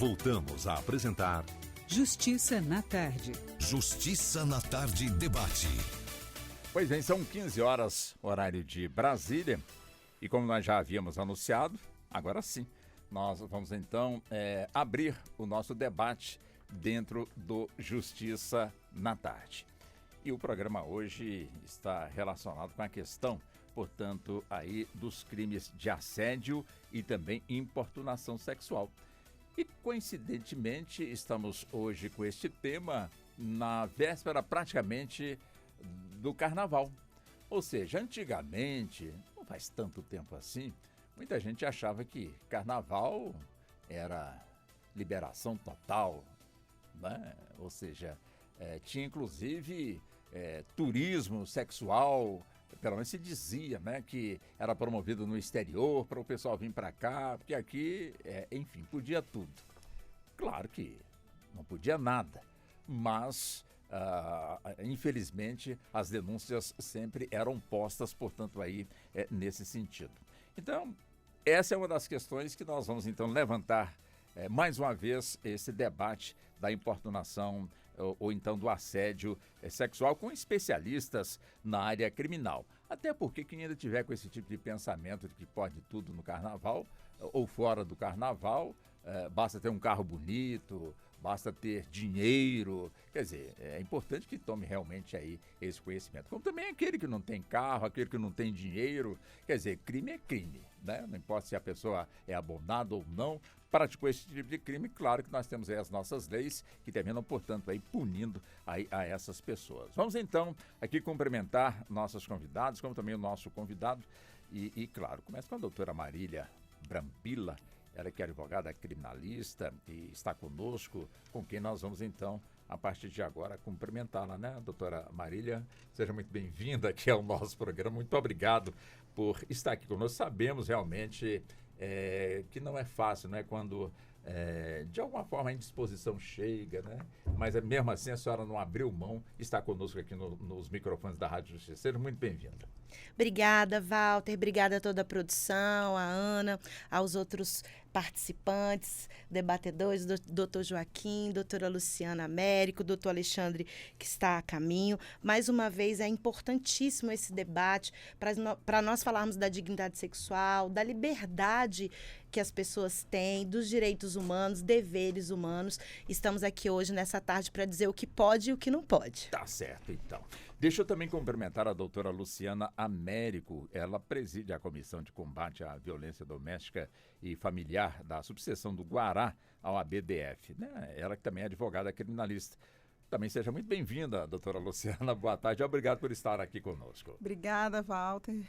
Voltamos a apresentar Justiça na Tarde. Justiça na Tarde Debate. Pois bem, são 15 horas, horário de Brasília. E como nós já havíamos anunciado, agora sim, nós vamos então abrir o nosso debate dentro do Justiça na Tarde. E o programa hoje está relacionado com a questão, portanto, aí dos crimes de assédio e também importunação sexual. E, coincidentemente, estamos hoje com este tema na véspera praticamente do Carnaval. Ou seja, antigamente, não faz tanto tempo assim, muita gente achava que Carnaval era liberação total, né? Ou seja, tinha inclusive turismo sexual, pelo menos se dizia, né, que era promovido no exterior para o pessoal vir para cá, porque aqui, enfim, podia tudo. Claro que não podia nada, mas infelizmente as denúncias sempre eram postas, portanto, aí nesse sentido. Então, essa é uma das questões que nós vamos então levantar mais uma vez esse debate da importunação ou então do assédio sexual com especialistas na área criminal. Até porque quem ainda tiver com esse tipo de pensamento de que pode tudo no carnaval ou fora do carnaval, basta ter um carro bonito, basta ter dinheiro, quer dizer, é importante que tome realmente aí esse conhecimento. Como também aquele que não tem carro, aquele que não tem dinheiro, quer dizer, crime é crime, né? Não importa se a pessoa é abonada ou não, praticou esse tipo de crime, claro que nós temos aí as nossas leis que terminam, portanto, aí punindo aí a essas pessoas. Vamos então aqui cumprimentar nossos convidados, como também o nosso convidado, e claro, começa com a doutora Marília Brambila, ela que é advogada criminalista e está conosco, com quem nós vamos então, a partir de agora, cumprimentá-la, né, doutora Marília? Seja muito bem-vinda aqui ao nosso programa, muito obrigado por estar aqui conosco. Sabemos realmente que não é fácil, né, quando de alguma forma a indisposição chega, né, mas mesmo assim a senhora não abriu mão, está conosco aqui nos microfones da Rádio Justiça. Seja muito bem-vinda. Obrigada, Walter. Obrigada a toda a produção, a Ana, aos outros participantes, debatedores, doutor Joaquim, doutora Luciana Américo, doutor Alexandre, que está a caminho. Mais uma vez, é importantíssimo esse debate para nós falarmos da dignidade sexual, da liberdade que as pessoas têm, dos direitos humanos, deveres humanos. Estamos aqui hoje, nessa tarde, para dizer o que pode e o que não pode. Tá certo, então. Deixa eu também cumprimentar a doutora Luciana Américo. Ela preside a Comissão de Combate à Violência Doméstica e Familiar da subseção do Guará ao ABDF, né? Ela que também é advogada criminalista. Também seja muito bem-vinda, doutora Luciana. Boa tarde. Obrigado por estar aqui conosco. Obrigada, Walter.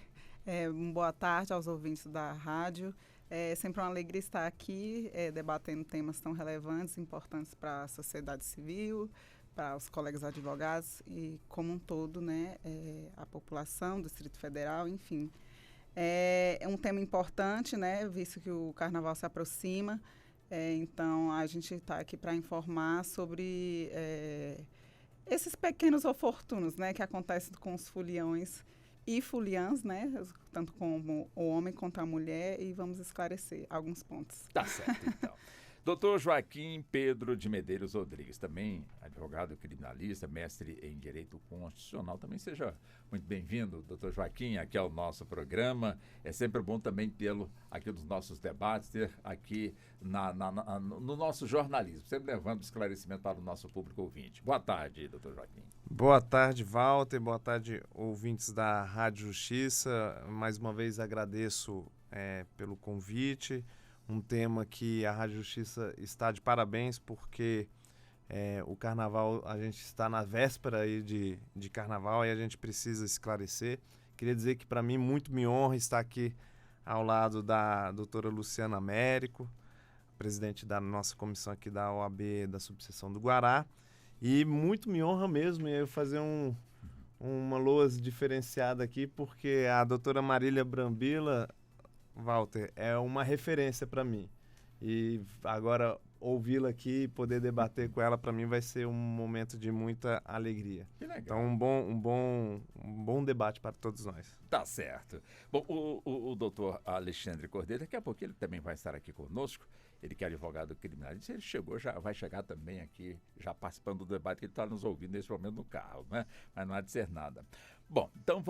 Boa tarde aos ouvintes da rádio. É sempre uma alegria estar aqui debatendo temas tão relevantes, importantes para a sociedade civil, para os colegas advogados e, como um todo, né, a população do Distrito Federal, enfim. É um tema importante, né, visto que o Carnaval se aproxima. Então, a gente está aqui para informar sobre esses pequenos oportunos, né, que acontecem com os foliões e foliãs, né, tanto como o homem quanto a mulher, e vamos esclarecer alguns pontos. Tá certo, então. Doutor Joaquim Pedro de Medeiros Rodrigues, também advogado criminalista, mestre em Direito Constitucional. Também seja muito bem-vindo, doutor Joaquim, aqui ao nosso programa. É sempre bom também tê-lo aqui nos nossos debates, ter aqui no nosso jornalismo, sempre levando esclarecimento para o nosso público ouvinte. Boa tarde, doutor Joaquim. Boa tarde, Walter. Boa tarde, ouvintes da Rádio Justiça. Mais uma vez agradeço pelo convite. Um tema que a Rádio Justiça está de parabéns, porque o Carnaval, a gente está na véspera aí de Carnaval e a gente precisa esclarecer. Queria dizer que para mim muito me honra estar aqui ao lado da doutora Luciana Américo, presidente da nossa comissão aqui da OAB da subseção do Guará, e muito me honra mesmo eu fazer uma lousa diferenciada aqui, porque a doutora Marília Brambila, Walter, é uma referência para mim. E agora ouvi-la aqui e poder debater com ela, para mim vai ser um momento de muita alegria. Que legal. Então, um bom debate para todos nós. Tá certo. Bom, o doutor Alexandre Cordeiro, daqui a pouco ele também vai estar aqui conosco. ele que é advogado criminalista, ele chegou, já vai chegar também aqui, já participando do debate, que ele está nos ouvindo nesse momento no carro, né? Mas não há de ser nada. Bom, então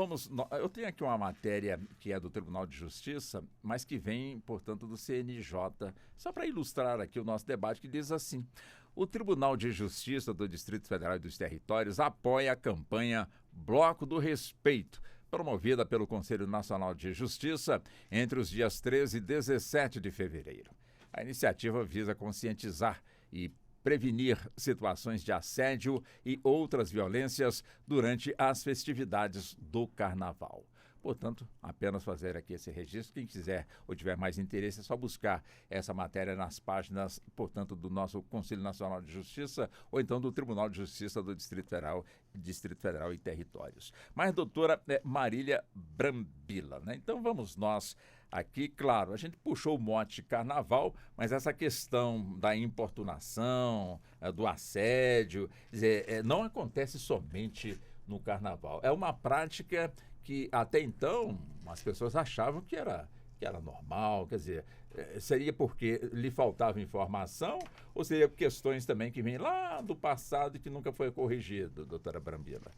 eu tenho aqui uma matéria que é do Tribunal de Justiça, mas que vem, portanto, do CNJ, só para ilustrar aqui o nosso debate, que diz assim: o Tribunal de Justiça do Distrito Federal e dos Territórios apoia a campanha Bloco do Respeito, promovida pelo Conselho Nacional de Justiça entre os dias 13 e 17 de fevereiro. A iniciativa visa conscientizar e prevenir situações de assédio e outras violências durante as festividades do Carnaval. Portanto, apenas fazer aqui esse registro. Quem quiser ou tiver mais interesse, é só buscar essa matéria nas páginas, portanto, do nosso Conselho Nacional de Justiça ou então do Tribunal de Justiça do Distrito Federal e Territórios. Mas, doutora Marília Brambila, né? Então, vamos nós aqui, claro, a gente puxou o mote carnaval, mas essa questão da importunação, do assédio, não acontece somente no carnaval. É uma prática que até então as pessoas achavam que era normal, quer dizer, seria porque lhe faltava informação ou seria questões também que vêm lá do passado e que nunca foi corrigido, doutora Brambila?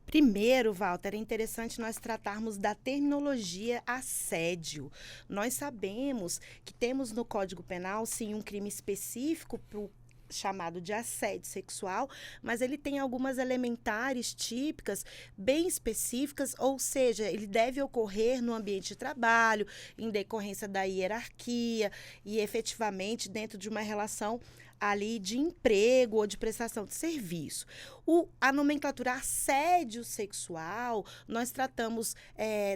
Primeiro, Walter, é interessante nós tratarmos da terminologia assédio. Nós sabemos que temos no Código Penal, sim, um crime específico para o chamado de assédio sexual, mas ele tem algumas elementares típicas bem específicas, ou seja, ele deve ocorrer no ambiente de trabalho, em decorrência da hierarquia e efetivamente dentro de uma relação ali de emprego ou de prestação de serviço. A nomenclatura assédio sexual, nós tratamos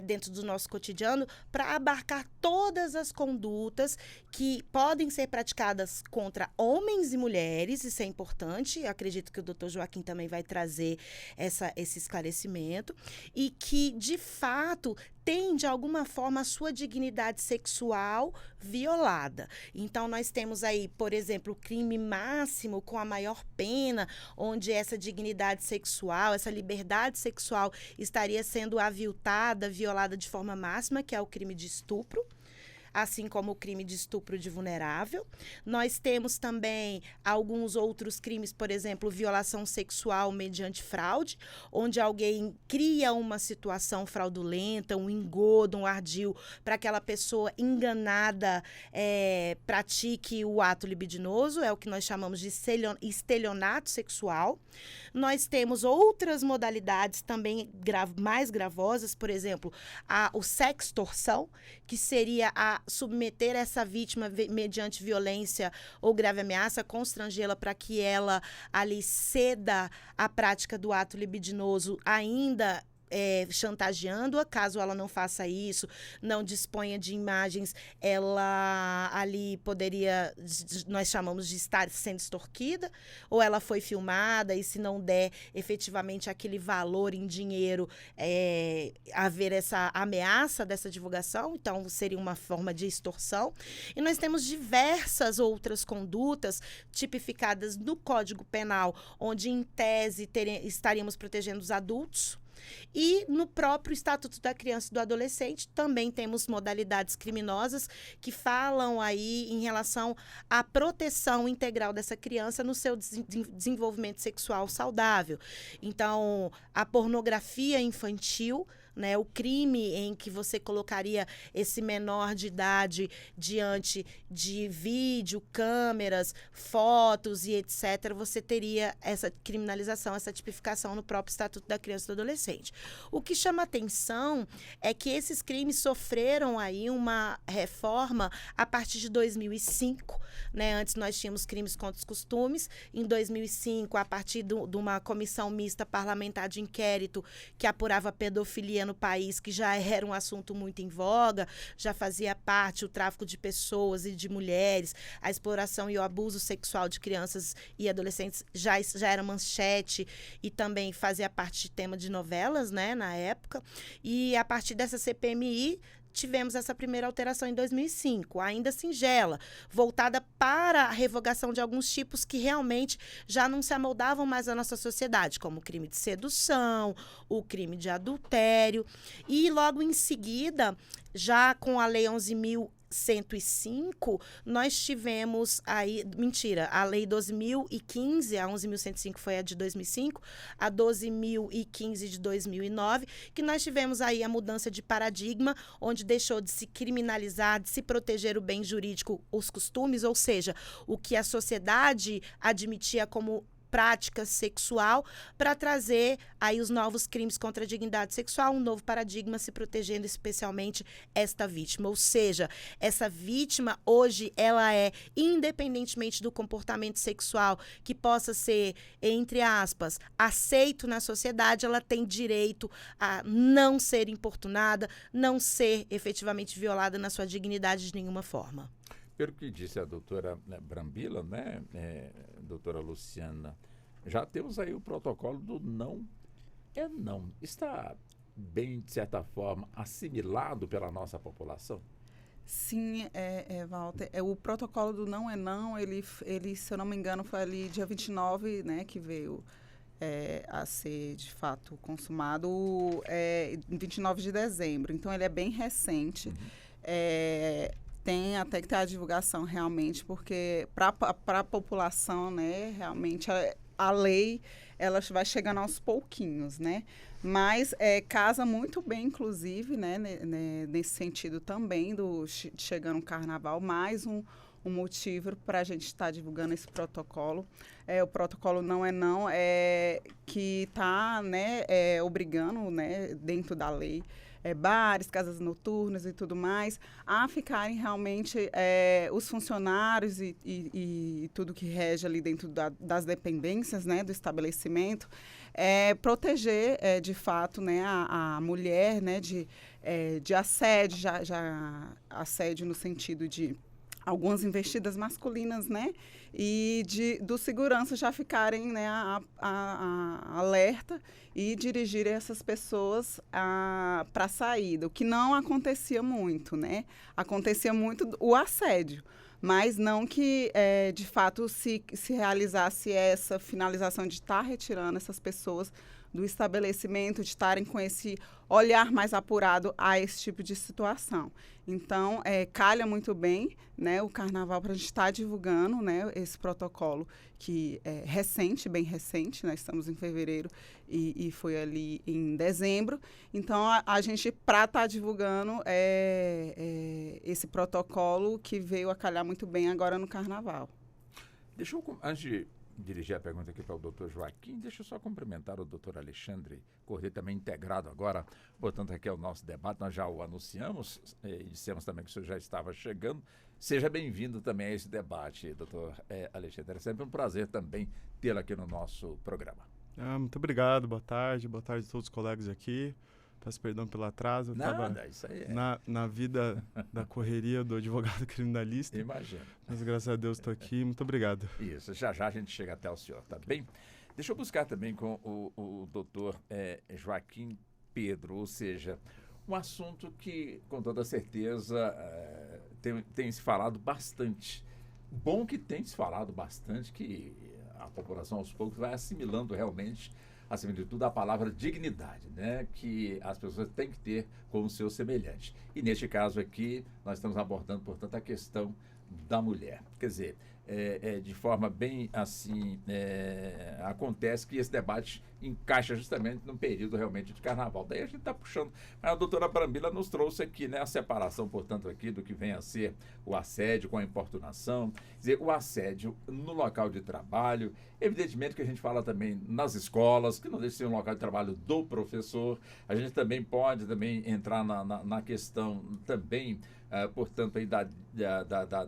dentro do nosso cotidiano para abarcar todas as condutas que podem ser praticadas contra homens e mulheres, isso é importante, eu acredito que o doutor Joaquim também vai trazer esse esclarecimento, e que, de fato, tem, de alguma forma, a sua dignidade sexual violada. Então, nós temos aí, por exemplo, o crime máximo com a maior pena, onde essa dignidade sexual, essa liberdade sexual estaria sendo aviltada, violada de forma máxima, que é o crime de estupro, assim como o crime de estupro de vulnerável. Nós temos também alguns outros crimes, por exemplo, violação sexual mediante fraude, onde alguém cria uma situação fraudulenta, um engodo, um ardil, para aquela pessoa enganada pratique o ato libidinoso, é o que nós chamamos de estelionato sexual. Nós temos outras modalidades também mais gravosas, por exemplo, o sextorção, que seria submeter essa vítima mediante violência ou grave ameaça, constrangê-la para que ela ali ceda à prática do ato libidinoso, ainda chantageando-a. Caso ela não faça isso, não disponha de imagens, ela ali poderia, nós chamamos de estar sendo extorquida, ou ela foi filmada e se não der efetivamente aquele valor em dinheiro, haver essa ameaça dessa divulgação, então seria uma forma de extorsão. E nós temos diversas outras condutas tipificadas no Código Penal, onde em tese estaríamos protegendo os adultos. E no próprio Estatuto da Criança e do Adolescente também temos modalidades criminosas que falam aí em relação à proteção integral dessa criança no seu desenvolvimento sexual saudável. Então, a pornografia infantil, né, o crime em que você colocaria esse menor de idade diante de vídeo, câmeras, fotos e etc., você teria essa criminalização, essa tipificação no próprio Estatuto da Criança e do Adolescente. O que chama atenção é que esses crimes sofreram aí uma reforma a partir de 2005, né? Antes nós tínhamos crimes contra os costumes, em 2005, a partir de uma comissão mista parlamentar de inquérito que apurava pedofilia no país, que já era um assunto muito em voga, já fazia parte o tráfico de pessoas e de mulheres, a exploração e o abuso sexual de crianças e adolescentes já era manchete e também fazia parte de tema de novelas, né, na época. E a partir dessa CPMI, tivemos essa primeira alteração em 2005, ainda singela, voltada para a revogação de alguns tipos que realmente já não se amoldavam mais à nossa sociedade, como o crime de sedução, o crime de adultério. E logo em seguida, já com a Lei 11.100, 11.105, nós tivemos aí, a lei 2015, a 11.105 foi a de 2005, a 12.015 de 2009, que nós tivemos aí a mudança de paradigma, onde deixou de se criminalizar, de se proteger o bem jurídico, os costumes, ou seja, o que a sociedade admitia como prática sexual, para trazer aí os novos crimes contra a dignidade sexual, um novo paradigma se protegendo especialmente esta vítima. Ou seja, essa vítima hoje ela é, independentemente do comportamento sexual que possa ser, entre aspas, aceito na sociedade, ela tem direito a não ser importunada, não ser efetivamente violada na sua dignidade de nenhuma forma. Pelo que disse a doutora Brambila, né, doutora Luciana, já temos aí o protocolo do não é não. Está bem, de certa forma, assimilado pela nossa população? Sim, Walter. O protocolo do não é não, ele, se eu não me engano, foi ali dia 29, né, que veio a ser, de fato, consumado em 29 de dezembro. Então, ele é bem recente. Tem até que ter a divulgação realmente, porque para a população, né, realmente a lei ela vai chegando aos pouquinhos, né? Mas casa muito bem, inclusive, né, nesse sentido também chegando o carnaval, mais um motivo para a gente estar divulgando esse protocolo. O protocolo não é que está, né, obrigando, né, dentro da lei, bares, casas noturnas e tudo mais, a ficarem realmente os funcionários e tudo que rege ali dentro das dependências, né, do estabelecimento, proteger, de fato, né, a mulher, né, de assédio, já assédio no sentido de algumas investidas masculinas, né, e do segurança já ficarem, né, alerta e dirigirem essas pessoas para a saída, o que não acontecia muito, né? Acontecia muito o assédio, mas não que, de fato, se realizasse essa finalização de estar retirando essas pessoas do estabelecimento, de estarem com esse olhar mais apurado a esse tipo de situação. Então, calha muito bem, né, o carnaval para a gente estar divulgando, né, esse protocolo que é recente, bem recente, nós estamos em fevereiro e foi ali em dezembro. Então, a gente, para estar divulgando esse protocolo que veio a calhar muito bem agora no carnaval. Deixa eu, antes de dirigir a pergunta aqui para o doutor Joaquim, deixa eu só cumprimentar o doutor Alexandre Cordeiro, também integrado agora, portanto, aqui é o nosso debate, nós já o anunciamos e dissemos também que o senhor já estava chegando. Seja bem-vindo também a esse debate, doutor Alexandre. É sempre um prazer também tê-lo aqui no nosso programa. Muito obrigado, boa tarde a todos os colegas aqui. Peço perdão pelo atraso. Eu Nada, isso aí na vida da correria do advogado criminalista. Imagino. Mas graças a Deus estou aqui. Muito obrigado. Isso, já a gente chega até o senhor, tá bem? Deixa eu buscar também com o doutor Joaquim Pedro, ou seja, um assunto que, com toda certeza, tem se falado bastante. Bom que tem se falado bastante, que a população aos poucos vai assimilando realmente, acima de tudo, a palavra dignidade, né? Que as pessoas têm que ter com o seu semelhante. E neste caso aqui, nós estamos abordando, portanto, a questão da mulher. Quer dizer, de forma bem assim, acontece que esse debate encaixa justamente num período realmente de carnaval. Daí a gente está puxando. Mas a doutora Brambila nos trouxe aqui, né, a separação, portanto, aqui do que vem a ser o assédio com a importunação. Quer dizer, o assédio no local de trabalho, evidentemente que a gente fala também nas escolas, que não deixa de ser um local de trabalho do professor. A gente também pode entrar na questão também, portanto, aí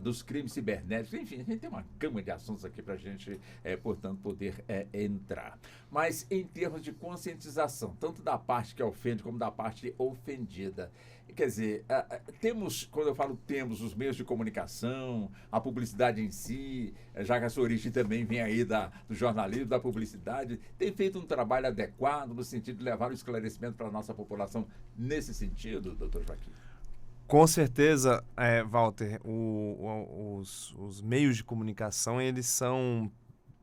dos crimes cibernéticos. Enfim, a gente tem uma gama de assuntos aqui para a gente, portanto, poder entrar. Mas em termos de conscientização, tanto da parte que ofende como da parte ofendida. Quer dizer, quando eu falo temos, os meios de comunicação, a publicidade em si, já que a sua origem também vem aí do jornalismo, da publicidade, tem feito um trabalho adequado no sentido de levar o esclarecimento para a nossa população nesse sentido, doutor Joaquim? Com certeza, Walter, os meios de comunicação, eles são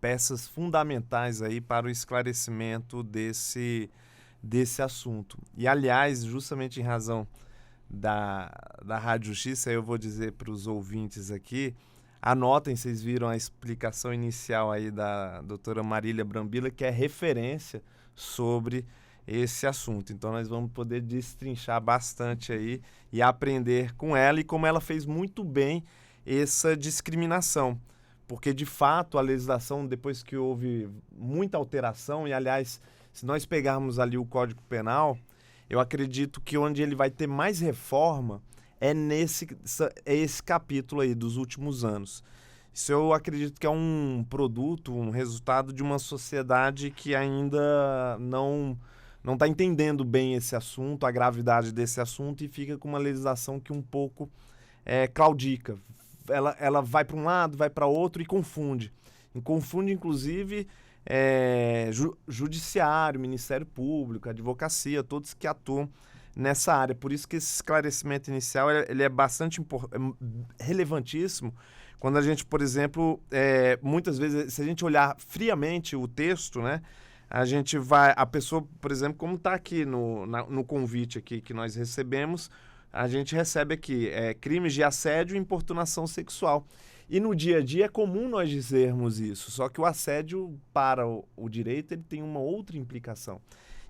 peças fundamentais aí para o esclarecimento desse assunto. E, aliás, justamente em razão da Rádio Justiça, eu vou dizer para os ouvintes aqui, anotem, vocês viram a explicação inicial aí da doutora Marília Brambila, que é referência sobre esse assunto. Então nós vamos poder destrinchar bastante aí e aprender com ela e como ela fez muito bem essa discriminação. Porque, de fato, a legislação, depois que houve muita alteração, e, aliás, se nós pegarmos ali o Código Penal, eu acredito que onde ele vai ter mais reforma é esse capítulo aí dos últimos anos. Isso eu acredito que é um produto, um resultado de uma sociedade que ainda não está entendendo bem esse assunto, a gravidade desse assunto, e fica com uma legislação que um pouco claudica. Ela vai para um lado, vai para outro e confunde. E confunde, inclusive, judiciário, Ministério Público, advocacia, todos que atuam nessa área. Por isso que esse esclarecimento inicial ele é bastante relevantíssimo. Quando a gente, por exemplo, muitas vezes, se a gente olhar friamente o texto, né, a pessoa, por exemplo, como está aqui no convite aqui que nós recebemos, a gente recebe aqui crimes de assédio e importunação sexual. E no dia a dia é comum nós dizermos isso, só que o assédio para o direito ele tem uma outra implicação.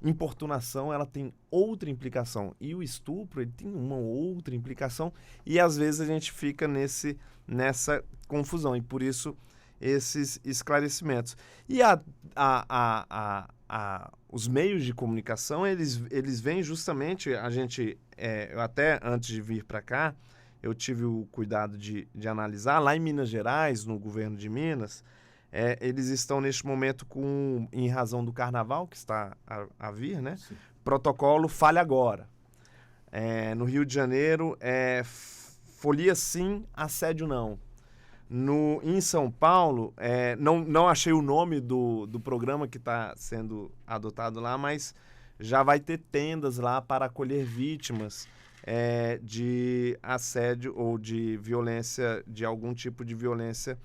Importunação ela tem outra implicação e o estupro ele tem uma outra implicação e às vezes a gente fica nessa confusão e por isso esses esclarecimentos. E os meios de comunicação, eles vêm justamente, eu até antes de vir para cá, eu tive o cuidado de analisar, lá em Minas Gerais, no governo de Minas, eles estão neste momento em razão do carnaval, que está a vir, né? Sim. Protocolo Fale Agora. No Rio de Janeiro, folia sim, assédio não. Em São Paulo, não achei o nome do programa que está sendo adotado lá, mas já vai ter tendas lá para acolher vítimas de assédio ou de violência, de algum tipo de violência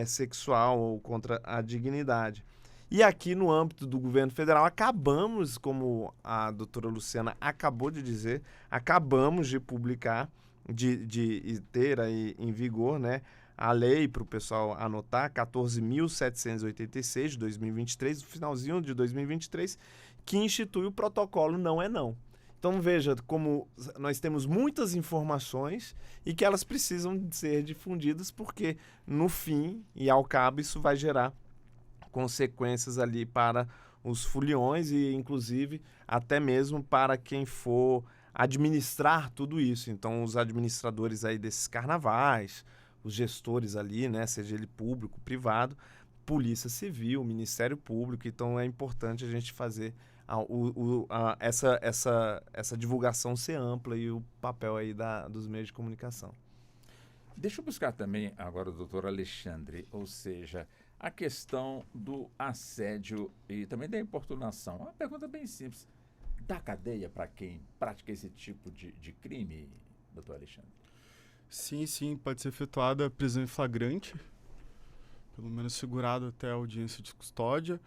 sexual ou contra a dignidade. E aqui no âmbito do governo federal, acabamos, como a doutora Luciana acabou de dizer, acabamos de publicar, de ter aí em vigor, né, a lei, para o pessoal anotar, 14.786 de 2023, no finalzinho de 2023, que institui o protocolo Não é Não. Então veja como nós temos muitas informações e que elas precisam ser difundidas porque no fim e ao cabo isso vai gerar consequências ali para os foliões e inclusive até mesmo para quem for administrar tudo isso. Então os administradores aí desses carnavais, os gestores ali, né, seja ele público, privado, Polícia Civil, Ministério Público. Então é importante a gente fazer essa divulgação ser ampla e o papel aí dos meios de comunicação. Deixa eu buscar também agora o doutor Alexandre, ou seja, a questão do assédio e também da importunação. Uma pergunta bem simples. Dá cadeia para quem pratica esse tipo de crime, doutor Alexandre? Sim, pode ser efetuada prisão em flagrante, pelo menos segurado até a audiência de custódia.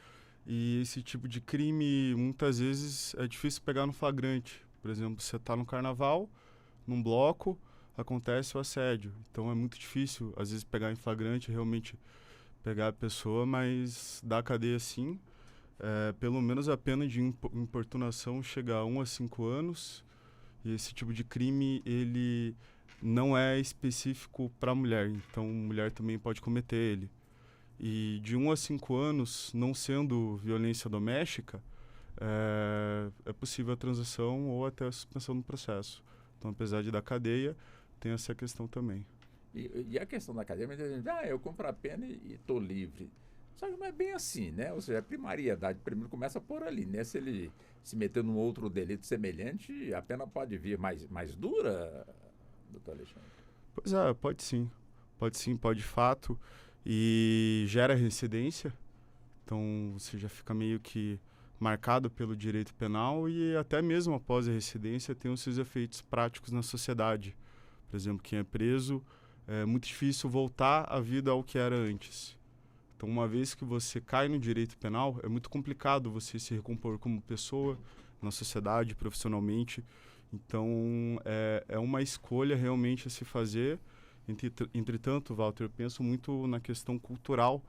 E esse tipo de crime, muitas vezes, é difícil pegar no flagrante. Por exemplo, você está no carnaval, num bloco, acontece o assédio. Então é muito difícil, às vezes, pegar em flagrante, realmente pegar a pessoa, mas dá cadeia sim. Pelo menos a pena de importunação chega a 1 a 5 anos. E esse tipo de crime, ele não é específico para a mulher. Então, mulher também pode cometer ele. E de 1 a 5 anos, não sendo violência doméstica, é possível a transação ou até a suspensão do processo. Então, apesar de dar cadeia, tem essa questão também. E a questão da cadeia, muita gente diz, eu compro a pena e estou livre. Só que não é bem assim, né? Ou seja, a primariedade primeiro começa por ali, né? Se ele se meter num outro delito semelhante, a pena pode vir mais dura, doutor Alexandre? Pois pode sim. Pode de fato. E gera reincidência, então você já fica meio que marcado pelo direito penal e até mesmo após a reincidência tem os seus efeitos práticos na sociedade. Por exemplo, quem é preso, é muito difícil voltar à vida ao que era antes. Então, uma vez que você cai no direito penal, é muito complicado você se recompor como pessoa, na sociedade, profissionalmente. Então, é uma escolha realmente a se fazer. Entretanto, Walter, eu penso muito na questão cultural,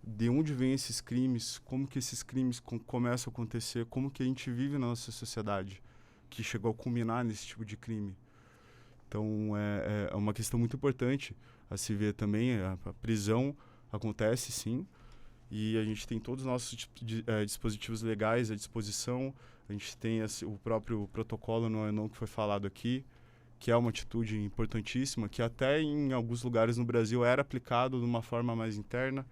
de onde vêm esses crimes, como que esses crimes começam a acontecer, como que a gente vive na nossa sociedade, que chegou a culminar nesse tipo de crime. Então, é uma questão muito importante a se ver também. A prisão acontece, sim, e a gente tem todos os nossos dispositivos legais à disposição. A gente tem o próprio protocolo no ANON que foi falado aqui, que é uma atitude importantíssima, que até em alguns lugares no Brasil era aplicado de uma forma mais interna.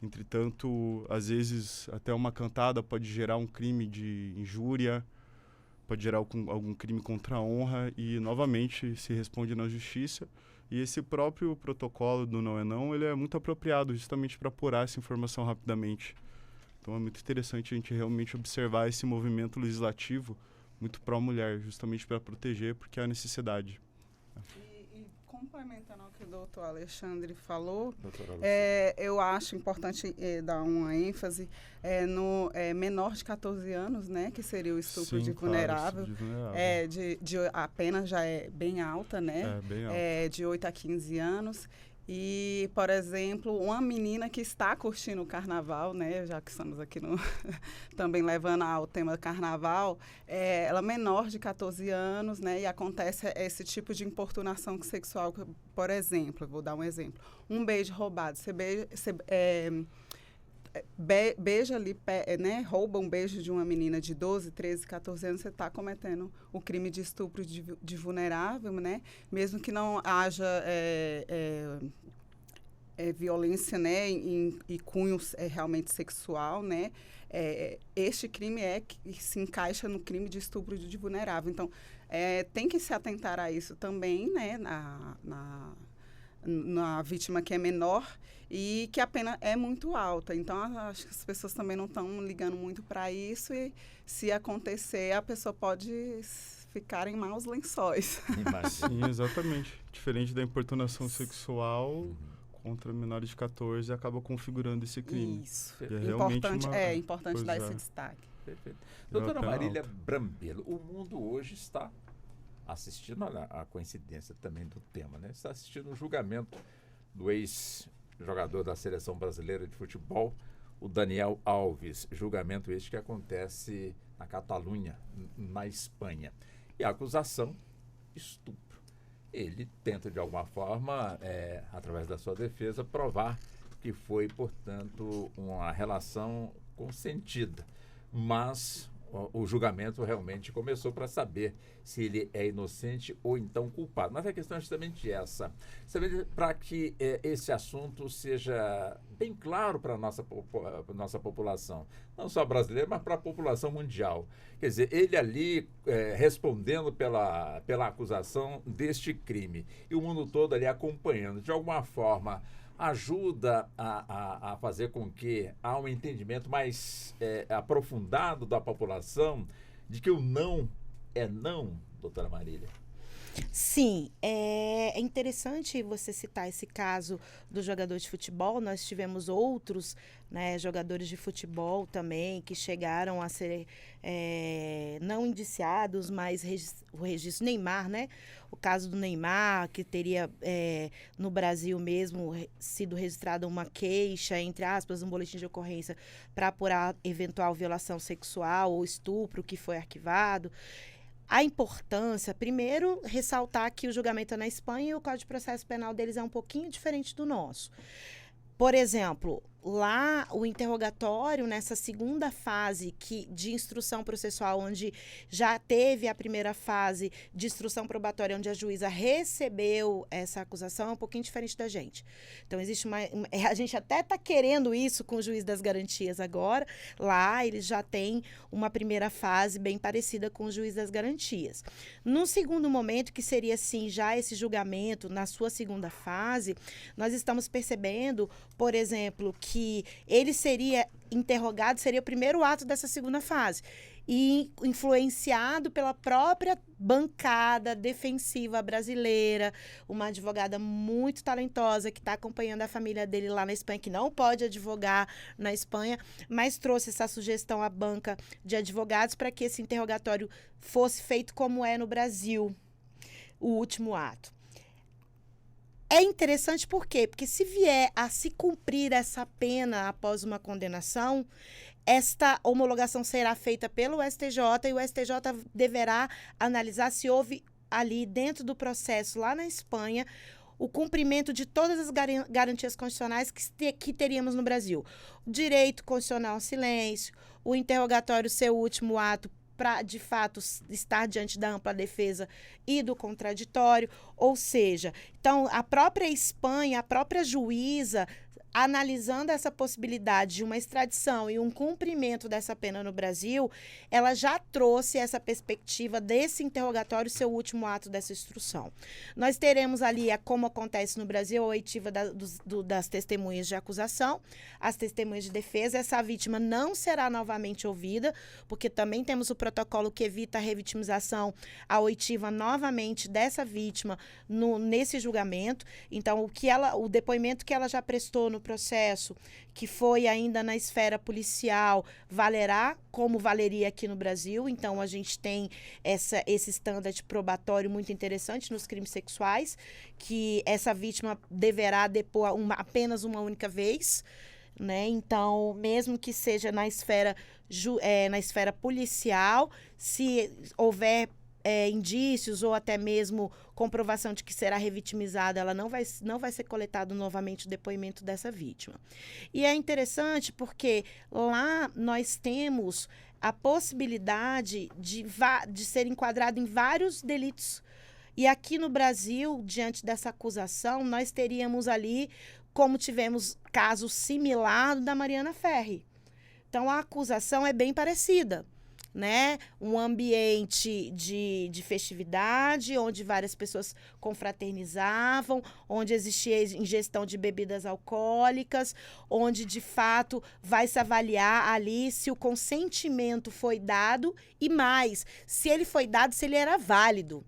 Entretanto, às vezes, até uma cantada pode gerar um crime de injúria, pode gerar algum crime contra a honra e, novamente, se responde na justiça. E esse próprio protocolo do Não é Não, ele é muito apropriado justamente para apurar essa informação rapidamente. Então, é muito interessante a gente realmente observar esse movimento legislativo muito pró-mulher, justamente para proteger, porque há necessidade. E complementando ao que o doutor Alexandre falou, Doutora eu acho importante dar uma ênfase no menor de 14 anos, né, que seria o estupro Sim, de claro, vulnerável. estupro de vulnerável. A pena já é bem alta, né? Bem alta. De 8 a 15 anos. E, por exemplo, uma menina que está curtindo o carnaval, né, já que estamos aqui também levando ao tema do carnaval, ela é menor de 14 anos, né, e acontece esse tipo de importunação sexual, por exemplo, vou dar um exemplo, um beijo roubado, você beija ali, né, rouba um beijo de uma menina de 12, 13, 14 anos, você está cometendo o crime de estupro de vulnerável, né, mesmo que não haja violência, né, e cunho realmente sexual, né, este crime que se encaixa no crime de estupro de vulnerável. Então, tem que se atentar a isso também, né, na vítima que é menor e que a pena é muito alta. Então, acho que as pessoas também não estão ligando muito para isso e, se acontecer, a pessoa pode ficar em maus lençóis. Sim, exatamente. Diferente da importunação sexual contra menores de 14, acaba configurando esse crime. Isso. É importante dar esse destaque. Perfeito. Doutora Marília Brambelo, o mundo hoje está assistindo, olha a coincidência também do tema, né? Está assistindo o julgamento do ex-jogador da Seleção Brasileira de Futebol, o Daniel Alves. Julgamento este que acontece na Catalunha, na Espanha. E a acusação, estupro. Ele tenta, de alguma forma, através da sua defesa, provar que foi, portanto, uma relação consentida. Mas o julgamento realmente começou para saber se ele é inocente ou então culpado. Mas a questão é justamente essa. Para que esse assunto seja bem claro para a nossa população, não só brasileira, mas para a população mundial. Quer dizer, ele ali respondendo pela acusação deste crime e o mundo todo ali acompanhando, de alguma forma, ajuda a fazer com que há um entendimento mais aprofundado da população de que o não é não, doutora Marília? Sim, é interessante você citar esse caso do jogador de futebol. Nós tivemos outros, né, jogadores de futebol também que chegaram a ser não indiciados, mas o registro Neymar, né? O caso do Neymar, que teria no Brasil mesmo sido registrada uma queixa, entre aspas, um boletim de ocorrência para apurar eventual violação sexual ou estupro que foi arquivado. A importância, primeiro, ressaltar que o julgamento é na Espanha e o Código de Processo Penal deles é um pouquinho diferente do nosso. Por exemplo, lá o interrogatório, nessa segunda fase de instrução processual, onde já teve a primeira fase de instrução probatória, onde a juíza recebeu essa acusação, é um pouquinho diferente da gente. Então, existe a gente até está querendo isso com o juiz das garantias agora. Lá, eles já têm uma primeira fase bem parecida com o juiz das garantias. Num segundo momento, que seria, assim, já esse julgamento, na sua segunda fase, nós estamos percebendo, por exemplo, que que ele seria interrogado, seria o primeiro ato dessa segunda fase. E influenciado pela própria bancada defensiva brasileira, uma advogada muito talentosa que está acompanhando a família dele lá na Espanha, que não pode advogar na Espanha, mas trouxe essa sugestão à banca de advogados para que esse interrogatório fosse feito como é no Brasil, o último ato. É interessante por quê? Porque se vier a se cumprir essa pena após uma condenação, esta homologação será feita pelo STJ e o STJ deverá analisar se houve ali dentro do processo lá na Espanha o cumprimento de todas as garantias constitucionais que teríamos no Brasil. O direito constitucional ao silêncio, o interrogatório ser o último ato para, de fato, estar diante da ampla defesa e do contraditório. Ou seja, então, a própria Espanha, a própria juíza, analisando essa possibilidade de uma extradição e um cumprimento dessa pena no Brasil, ela já trouxe essa perspectiva desse interrogatório ser o último ato dessa instrução. Nós teremos ali, como acontece no Brasil, a oitiva das testemunhas de acusação, as testemunhas de defesa. Essa vítima não será novamente ouvida, porque também temos o protocolo que evita a revitimização, a oitiva novamente dessa vítima nesse julgamento. Então, o depoimento que ela já prestou no processo, que foi ainda na esfera policial, valerá como valeria aqui no Brasil. Então, a gente tem esse standard probatório muito interessante nos crimes sexuais, que essa vítima deverá depor apenas uma única vez, né? Então, mesmo que seja na esfera policial, se houver indícios ou até mesmo comprovação de que será revitimizada, ela não vai ser coletado novamente o depoimento dessa vítima. E é interessante porque lá nós temos a possibilidade de ser enquadrado em vários delitos. E aqui no Brasil, diante dessa acusação, nós teríamos ali, como tivemos caso similar da Mariana Ferri. Então, a acusação é bem parecida, né? Um ambiente de festividade, onde várias pessoas confraternizavam, onde existia ingestão de bebidas alcoólicas, onde, de fato, vai se avaliar ali se o consentimento foi dado e mais, se ele foi dado, se ele era válido,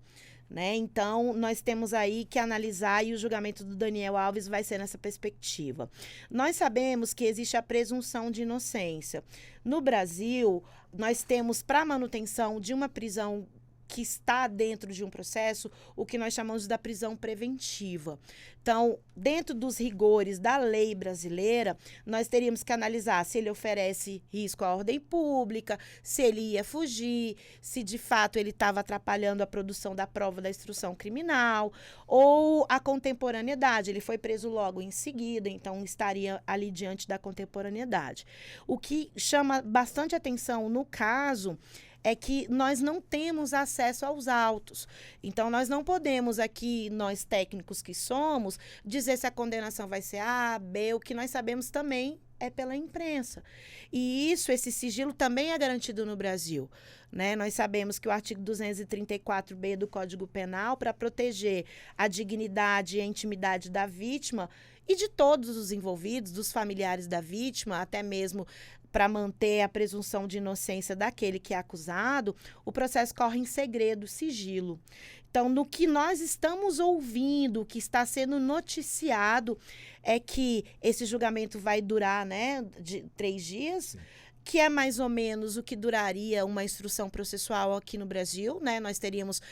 né? Então, nós temos aí que analisar e o julgamento do Daniel Alves vai ser nessa perspectiva. Nós sabemos que existe a presunção de inocência. No Brasil, nós temos, para manutenção de uma prisão que está dentro de um processo, o que nós chamamos da prisão preventiva. Então, dentro dos rigores da lei brasileira, nós teríamos que analisar se ele oferece risco à ordem pública, se ele ia fugir, se de fato ele estava atrapalhando a produção da prova da instrução criminal, ou a contemporaneidade, ele foi preso logo em seguida, então estaria ali diante da contemporaneidade. O que chama bastante atenção no caso é que nós não temos acesso aos autos. Então, nós não podemos aqui, nós técnicos que somos, dizer se a condenação vai ser A, B. O que nós sabemos também é pela imprensa. E esse sigilo também é garantido no Brasil, né? Nós sabemos que o artigo 234b do Código Penal, para proteger a dignidade e a intimidade da vítima e de todos os envolvidos, dos familiares da vítima, até mesmo para manter a presunção de inocência daquele que é acusado, o processo corre em segredo, sigilo. Então, no que nós estamos ouvindo, o que está sendo noticiado é que esse julgamento vai durar, né, de 3 dias, sim, que é mais ou menos o que duraria uma instrução processual aqui no Brasil, né? Nós teríamos,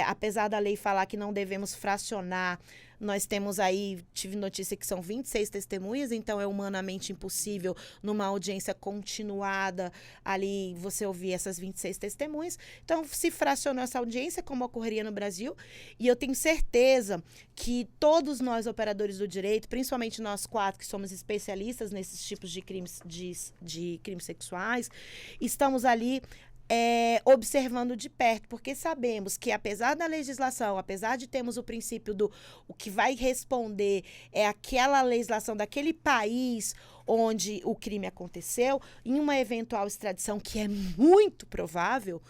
apesar da lei falar que não devemos fracionar, nós temos aí, tive notícia que são 26 testemunhas, então é humanamente impossível, numa audiência continuada, ali você ouvir essas 26 testemunhas. Então, se fracionou essa audiência, como ocorreria no Brasil, e eu tenho certeza que todos nós, operadores do direito, principalmente nós 4, que somos especialistas nesses tipos de crimes, de crimes sexuais, estamos ali observando de perto, porque sabemos que, apesar da legislação, apesar de termos o princípio o que vai responder é aquela legislação daquele país onde o crime aconteceu, em uma eventual extradição, que é muito provável,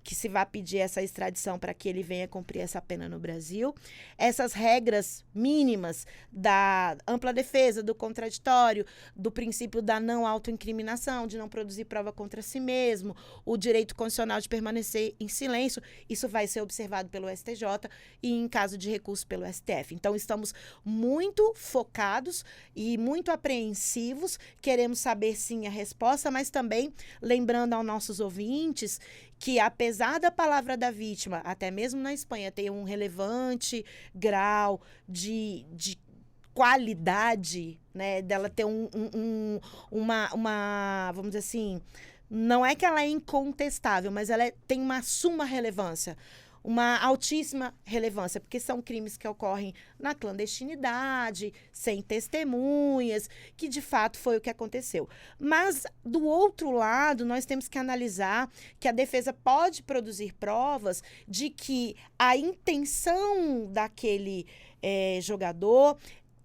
que se vá pedir essa extradição para que ele venha cumprir essa pena no Brasil. Essas regras mínimas da ampla defesa, do contraditório, do princípio da não autoincriminação, de não produzir prova contra si mesmo, o direito constitucional de permanecer em silêncio, isso vai ser observado pelo STJ e, em caso de recurso, pelo STF. Então, estamos muito focados e muito apreensivos, queremos saber, sim, a resposta, mas também lembrando aos nossos ouvintes que, apesar da palavra da vítima, até mesmo na Espanha, ter um relevante grau de qualidade, né, dela ter uma, vamos dizer assim, não é que ela é incontestável, mas ela tem uma suma relevância, uma altíssima relevância, porque são crimes que ocorrem na clandestinidade, sem testemunhas, que de fato foi o que aconteceu. Mas, do outro lado, nós temos que analisar que a defesa pode produzir provas de que a intenção daquele jogador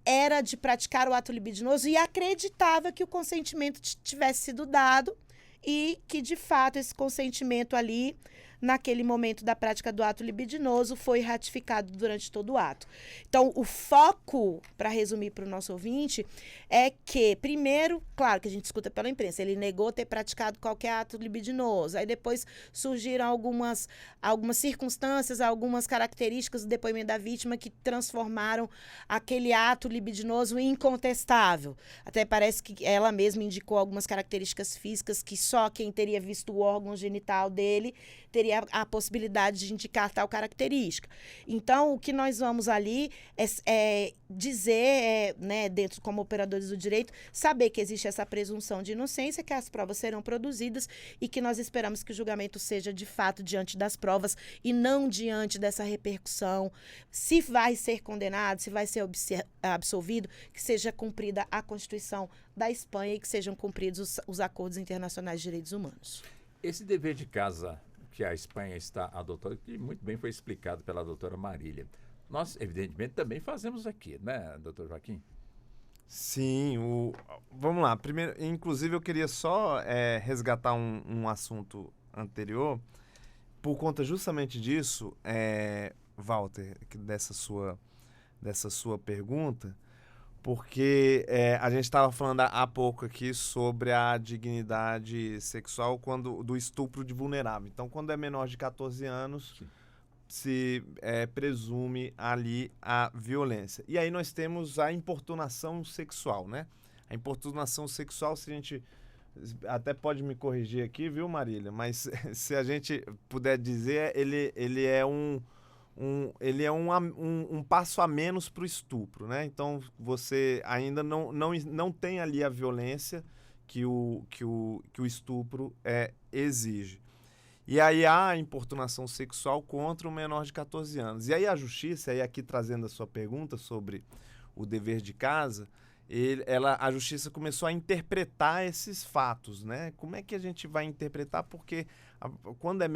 era de praticar o ato libidinoso e acreditava que o consentimento tivesse sido dado e que, de fato, esse consentimento ali, naquele momento da prática do ato libidinoso, foi ratificado durante todo o ato. Então, o foco, para resumir para o nosso ouvinte, é que, primeiro, claro que a gente escuta pela imprensa, ele negou ter praticado qualquer ato libidinoso. Aí depois surgiram algumas circunstâncias, algumas características do depoimento da vítima que transformaram aquele ato libidinoso em incontestável. Até parece que ela mesma indicou algumas características físicas que só quem teria visto o órgão genital dele teria a possibilidade de indicar tal característica. Então, o que nós vamos ali é dizer, né, dentro como operadores do direito, saber que existe essa presunção de inocência, que as provas serão produzidas e que nós esperamos que o julgamento seja, de fato, diante das provas e não diante dessa repercussão. Se vai ser condenado, se vai ser absolvido, que seja cumprida a Constituição da Espanha e que sejam cumpridos os acordos internacionais de direitos humanos. Esse dever de casa que a Espanha está adotando, que muito bem foi explicado pela doutora Marília, nós, evidentemente, também fazemos aqui, né, doutor Joaquim? Sim, vamos lá. Primeiro, inclusive, eu queria só resgatar um assunto anterior, por conta justamente disso, Walter, dessa sua pergunta, porque a gente estava falando há pouco aqui sobre a dignidade sexual do estupro de vulnerável. Então, quando é menor de 14 anos, sim, se presume ali a violência. E aí nós temos a importunação sexual, né? A importunação sexual, se a gente até pode me corrigir aqui, viu, Marília? Mas se a gente puder dizer, ele é um passo a menos para o estupro, né? Então, você ainda não tem ali a violência que o estupro exige. E aí há a importunação sexual contra o menor de 14 anos. E aí a justiça, e aqui trazendo a sua pergunta sobre o dever de casa, a justiça começou a interpretar esses fatos, né? Como é que a gente vai interpretar? Porque quando é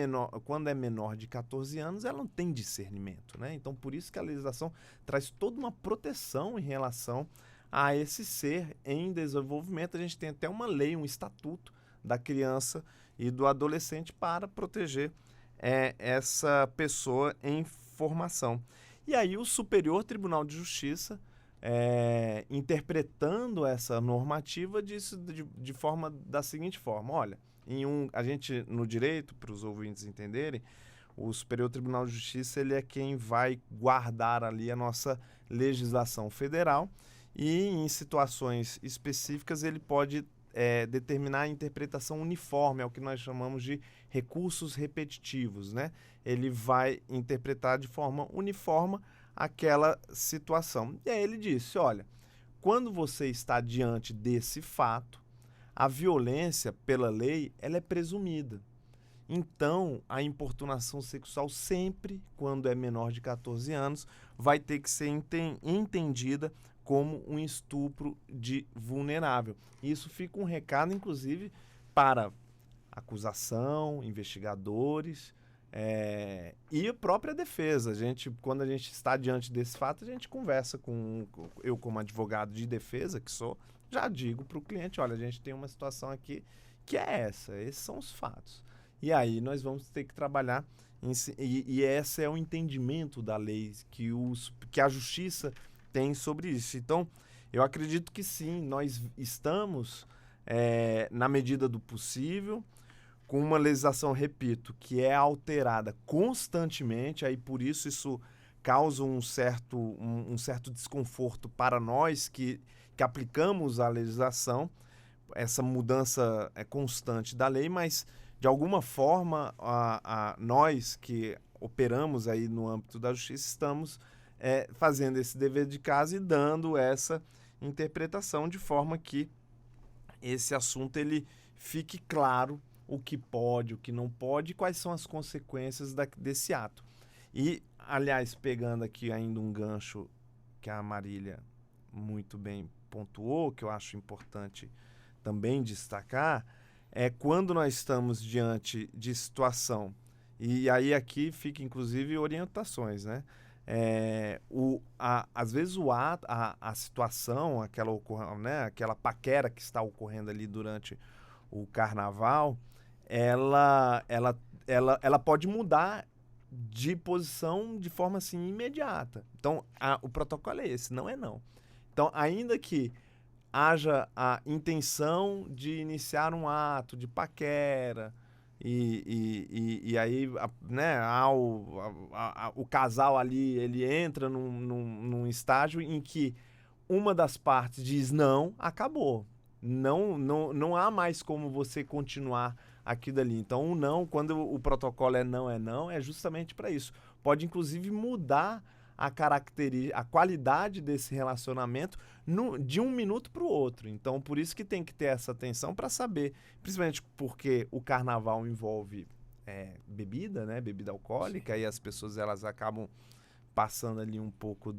menor de 14 anos, ela não tem discernimento, né? Então, por isso que a legislação traz toda uma proteção em relação a esse ser em desenvolvimento. A gente tem até uma lei, um estatuto da criança e do adolescente para proteger essa pessoa em formação. E aí o Superior Tribunal de Justiça, interpretando essa normativa, disse da seguinte forma: olha, a gente, no direito, para os ouvintes entenderem, o Superior Tribunal de Justiça ele é quem vai guardar ali a nossa legislação federal e, em situações específicas, ele pode determinar a interpretação uniforme, é o que nós chamamos de recursos repetitivos, né? Ele vai interpretar de forma uniforme aquela situação. E aí ele disse, olha, quando você está diante desse fato, a violência, pela lei, ela é presumida. Então, a importunação sexual sempre, quando é menor de 14 anos, vai ter que ser entendida como um estupro de vulnerável. Isso fica um recado, inclusive, para acusação, investigadores e a própria defesa. Quando a gente está diante desse fato, a gente conversa eu como advogado de defesa que sou, já digo para o cliente, olha, a gente tem uma situação aqui que é essa, esses são os fatos. E aí nós vamos ter que trabalhar, e esse é o entendimento da lei que a justiça tem sobre isso. Então, eu acredito que sim, nós estamos, na medida do possível, com uma legislação, repito, que é alterada constantemente, aí por isso causa um certo desconforto para nós que aplicamos a legislação, essa mudança constante da lei, mas, de alguma forma, nós que operamos aí no âmbito da justiça estamos fazendo esse dever de casa e dando essa interpretação de forma que esse assunto ele fique claro, o que pode, o que não pode, e quais são as consequências desse ato. E, aliás, pegando aqui ainda um gancho que a Marília muito bem pontuou, que eu acho importante também destacar, é quando nós estamos diante de situação, e aí aqui fica inclusive orientações, né? Às vezes a situação, aquela paquera que está ocorrendo ali durante o carnaval, ela pode mudar de posição de forma assim imediata. Então, o protocolo é esse, não é não. Então, ainda que haja a intenção de iniciar um ato de paquera e aí, né, o casal ali, ele entra num estágio em que uma das partes diz não, acabou. Não há mais como você continuar aqui dali. Então, o não, quando o protocolo é não, é justamente para isso. Pode, inclusive, mudar a qualidade desse relacionamento de um minuto para o outro. Então, por isso que tem que ter essa atenção para saber, principalmente porque o carnaval envolve bebida, né? Bebida alcoólica. Sim. E as pessoas elas acabam passando ali um pouco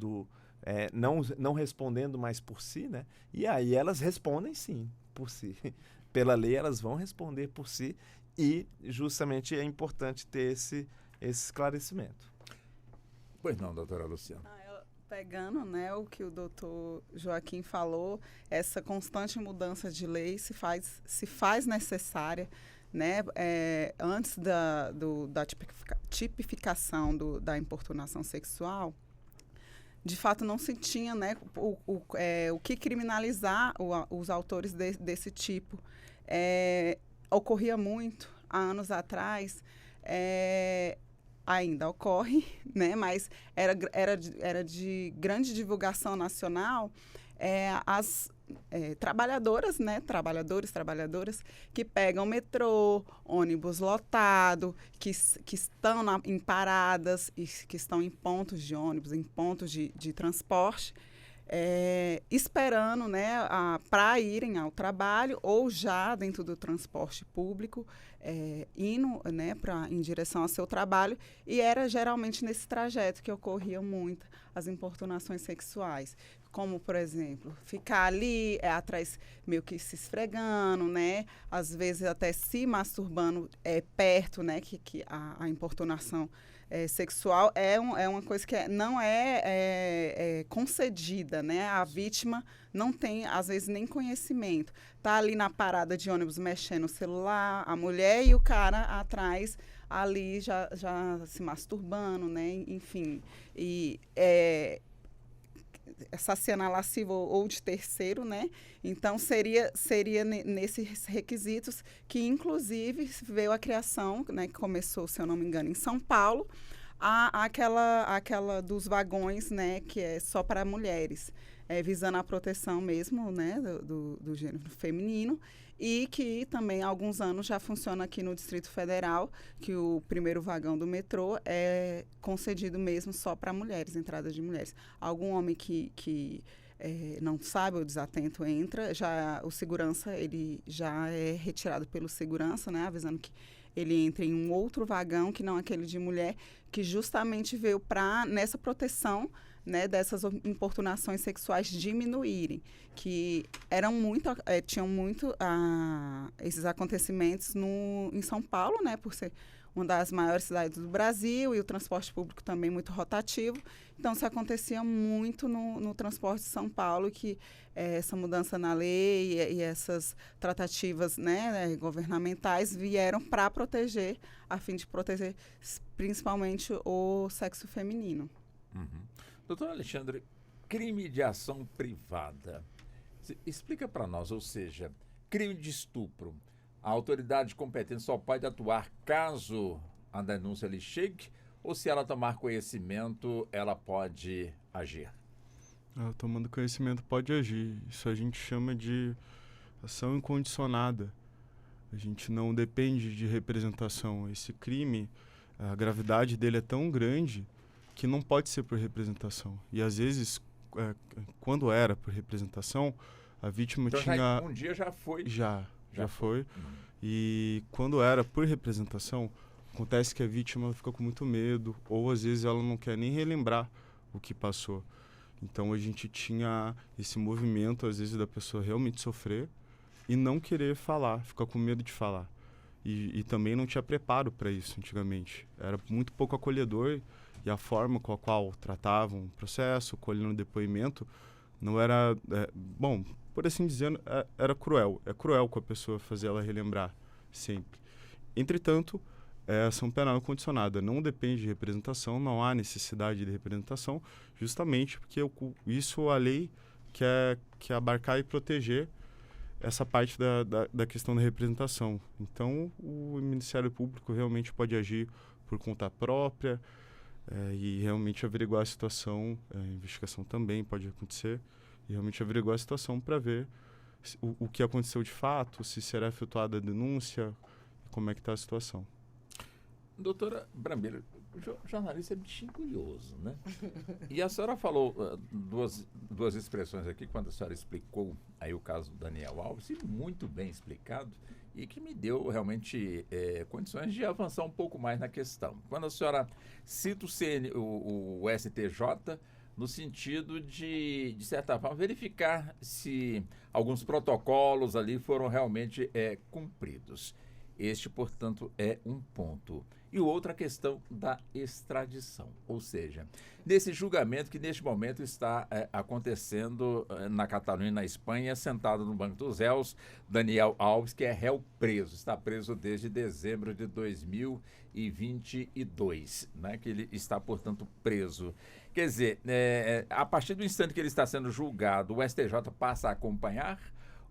não respondendo mais por si, né? E aí elas respondem sim, por si. Pela lei elas vão responder por si e justamente é importante ter esse esclarecimento. Pois não, doutora Luciana. Pegando, né, o que o doutor Joaquim falou, essa constante mudança de lei se faz necessária, né, antes da tipificação da importunação sexual. De fato, não se tinha, né, o que criminalizar os autores desse tipo. Ocorria muito, há anos atrás, ainda ocorre, né, mas era de grande divulgação nacional, as trabalhadoras, né, trabalhadoras que pegam metrô, ônibus lotado, que estão em paradas, e que estão em pontos de ônibus, em pontos de transporte, esperando, né, para irem ao trabalho ou já dentro do transporte público, indo, né, em direção ao seu trabalho, e era geralmente nesse trajeto que ocorriam muito as importunações sexuais, como, por exemplo, ficar ali atrás meio que se esfregando, né, às vezes até se masturbando perto, né, que a importunação sexual é uma coisa que não é concedida, né? A vítima não tem, às vezes, nem conhecimento. Tá ali na parada de ônibus mexendo no celular, a mulher e o cara atrás ali já se masturbando, né? Enfim, e essa cena lasciva ou de terceiro, né? Então, seria nesses requisitos que, inclusive, veio a criação, né, que começou, se eu não me engano, em São Paulo, aquela dos vagões, né, que é só para mulheres, visando a proteção mesmo, né, do gênero feminino, e que também há alguns anos já funciona aqui no Distrito Federal, que o primeiro vagão do metrô é concedido mesmo só para mulheres, entrada de mulheres. Algum homem que não sabe ou desatento entra, o segurança ele já é retirado pelo segurança, né, avisando que ele entra em um outro vagão que não aquele de mulher, que justamente veio para, nessa proteção, né, dessas importunações sexuais diminuírem, que tinham muito esses acontecimentos em São Paulo, né, por ser uma das maiores cidades do Brasil e o transporte público também muito rotativo. Então, isso acontecia muito no transporte de São Paulo, que essa mudança na lei e essas tratativas, né, governamentais vieram para proteger, a fim de proteger principalmente o sexo feminino. Uhum. Doutor Alexandre, crime de ação privada. Explica para nós, ou seja, crime de estupro. A autoridade competente só pode atuar caso a denúncia lhe chegue, ou se ela tomar conhecimento, ela pode agir? Tomando conhecimento pode agir. Isso a gente chama de ação incondicionada. A gente não depende de representação. Esse crime, a gravidade dele é tão grande que não pode ser por representação. E às vezes, quando era por representação, a vítima então, tinha... um dia já foi? Já foi. E quando era por representação, acontece que a vítima fica com muito medo, ou às vezes ela não quer nem relembrar o que passou. Então a gente tinha esse movimento, às vezes, da pessoa realmente sofrer e não querer falar, ficar com medo de falar. E também não tinha preparo para isso antigamente. Era muito pouco acolhedor e a forma com a qual tratavam o processo, colhendo depoimento, não era... bom, por assim dizer, era cruel. É cruel com a pessoa fazer ela relembrar sempre. Entretanto, ação penal condicionada não depende de representação, não há necessidade de representação, justamente porque isso a lei quer abarcar e proteger essa parte da questão da representação. Então, o Ministério Público realmente pode agir por conta própria e realmente averiguar a situação. A investigação também pode acontecer e realmente averiguar a situação para ver o que aconteceu de fato, se será efetuada a denúncia, como é que está a situação. Doutora Brambila, jornalista é bichinho curioso, né? E a senhora falou duas expressões aqui, quando a senhora explicou aí o caso do Daniel Alves, e muito bem explicado, e que me deu realmente condições de avançar um pouco mais na questão. Quando a senhora cita o STJ, no sentido de certa forma, verificar se alguns protocolos ali foram realmente cumpridos. Este, portanto, é um ponto. E o outro, a questão da extradição. Ou seja, nesse julgamento que neste momento está acontecendo na Catalunha, na Espanha, sentado no banco dos réus, Daniel Alves, que é réu preso. Está preso desde dezembro de 2022, né, que ele está, portanto, preso. Quer dizer, a partir do instante que ele está sendo julgado, o STJ passa a acompanhar,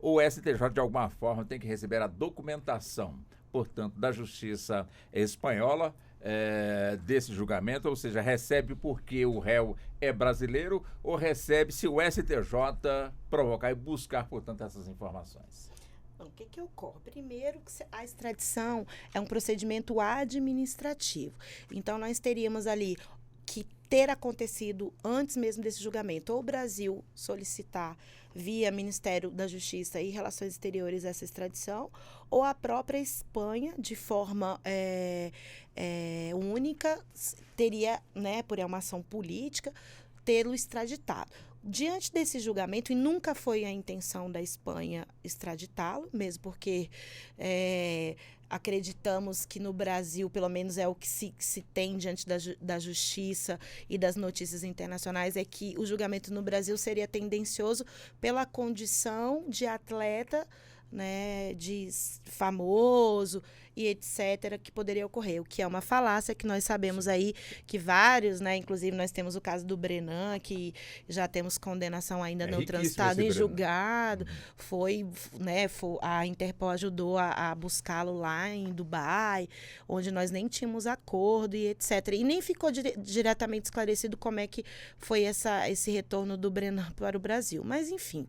ou o STJ, de alguma forma, tem que receber a documentação, portanto, da Justiça Espanhola desse julgamento, ou seja, recebe porque o réu é brasileiro ou recebe se o STJ provocar e buscar, portanto, essas informações? O que ocorre? Primeiro, a extradição é um procedimento administrativo. Então, nós teríamos ali que ter acontecido antes mesmo desse julgamento, ou o Brasil solicitar via Ministério da Justiça e Relações Exteriores essa extradição, ou a própria Espanha, de forma única, teria, né, por uma ação política, tê-lo extraditado. Diante desse julgamento, e nunca foi a intenção da Espanha extraditá-lo, mesmo porque acreditamos que no Brasil, pelo menos é o que se tem diante da justiça e das notícias internacionais, é que o julgamento no Brasil seria tendencioso pela condição de atleta, né, de famoso e etc., que poderia ocorrer, o que é uma falácia, que nós sabemos aí que vários, né, inclusive nós temos o caso do Brenan, que já temos condenação ainda não transitada em julgado, a Interpol ajudou a buscá-lo lá em Dubai, onde nós nem tínhamos acordo e etc., e nem ficou diretamente esclarecido como é que foi esse retorno do Brenan para o Brasil, mas enfim.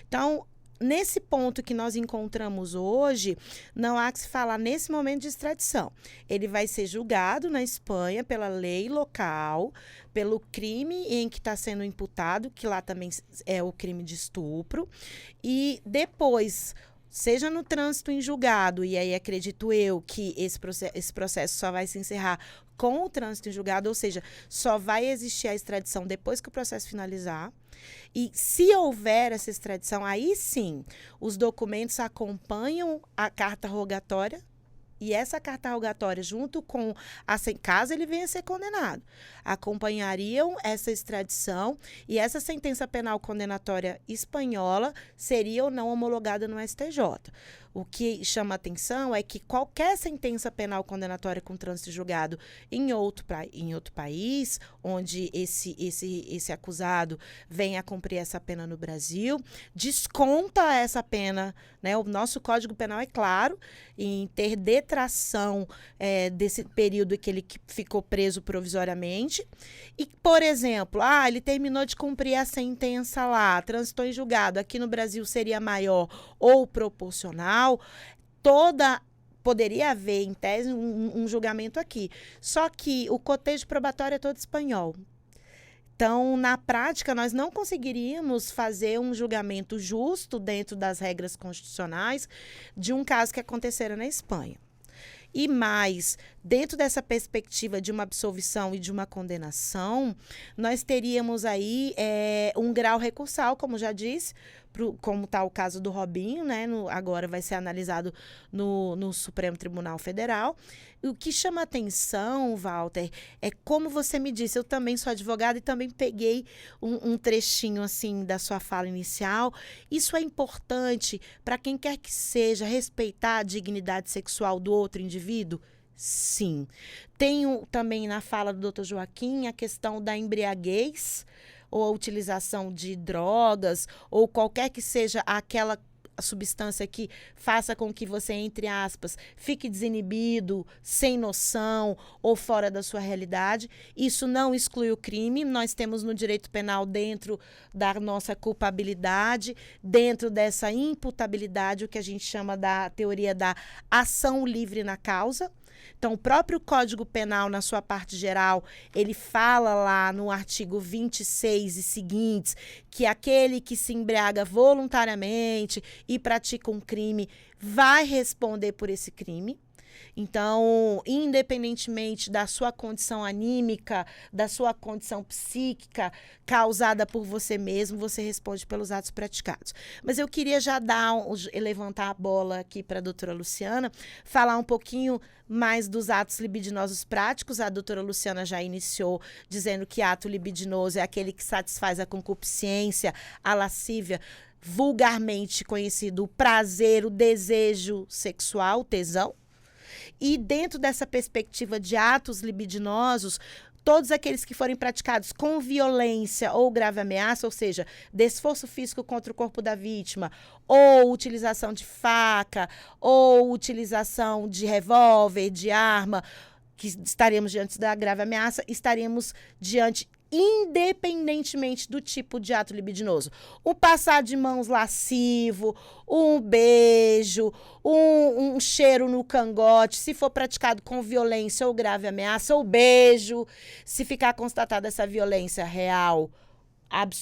Então, nesse ponto que nós encontramos hoje, não há que se falar nesse momento de extradição. Ele vai ser julgado na Espanha pela lei local, pelo crime em que está sendo imputado, que lá também é o crime de estupro, e depois, seja no trânsito em julgado, e aí acredito eu que esse processo só vai se encerrar com o trânsito em julgado, ou seja, só vai existir a extradição depois que o processo finalizar. E se houver essa extradição, aí sim, os documentos acompanham a carta rogatória e essa carta rogatória, junto com, caso ele venha a ser condenado, acompanhariam essa extradição e essa sentença penal condenatória espanhola seria ou não homologada no STJ. O que chama atenção é que qualquer sentença penal condenatória com trânsito julgado em outro país, onde esse acusado venha a cumprir essa pena no Brasil, desconta essa pena, né? O nosso Código Penal é claro em ter detração desse período em que ele ficou preso provisoriamente. E, por exemplo, ele terminou de cumprir a sentença lá, transitou em julgado, aqui no Brasil seria maior ou proporcional, poderia haver, em tese, um julgamento aqui. Só que o cotejo probatório é todo espanhol. Então, na prática, nós não conseguiríamos fazer um julgamento justo dentro das regras constitucionais de um caso que acontecera na Espanha. E mais, dentro dessa perspectiva de uma absolvição e de uma condenação, nós teríamos aí um grau recursal, como já disse, como está o caso do Robinho, né? Agora vai ser analisado no Supremo Tribunal Federal. E o que chama atenção, Walter, é como você me disse, eu também sou advogada e também peguei um trechinho assim da sua fala inicial. Isso é importante para quem quer que seja respeitar a dignidade sexual do outro indivíduo? Sim. Tenho também na fala do Dr. Joaquim a questão da embriaguez, ou a utilização de drogas, ou qualquer que seja aquela substância que faça com que você, entre aspas, fique desinibido, sem noção ou fora da sua realidade. Isso não exclui o crime. Nós temos no direito penal, dentro da nossa culpabilidade, dentro dessa imputabilidade, o que a gente chama da teoria da ação livre na causa. Então, o próprio Código Penal, na sua parte geral, ele fala lá no artigo 26 e seguintes que aquele que se embriaga voluntariamente e pratica um crime vai responder por esse crime. Então, independentemente da sua condição anímica, da sua condição psíquica causada por você mesmo, você responde pelos atos praticados. Mas eu queria já levantar a bola aqui para a doutora Luciana, falar um pouquinho mais dos atos libidinosos práticos. A doutora Luciana já iniciou dizendo que ato libidinoso é aquele que satisfaz a concupiscência, a lascívia, vulgarmente conhecido o prazer, o desejo sexual, o tesão. E dentro dessa perspectiva de atos libidinosos, todos aqueles que forem praticados com violência ou grave ameaça, ou seja, desforço físico contra o corpo da vítima, ou utilização de faca, ou utilização de revólver, de arma, que estaremos diante da grave ameaça, estaremos diante, independentemente do tipo de ato libidinoso. Um passar de mãos lascivo, um beijo, um cheiro no cangote, se for praticado com violência ou grave ameaça, ou beijo, se ficar constatada essa violência real,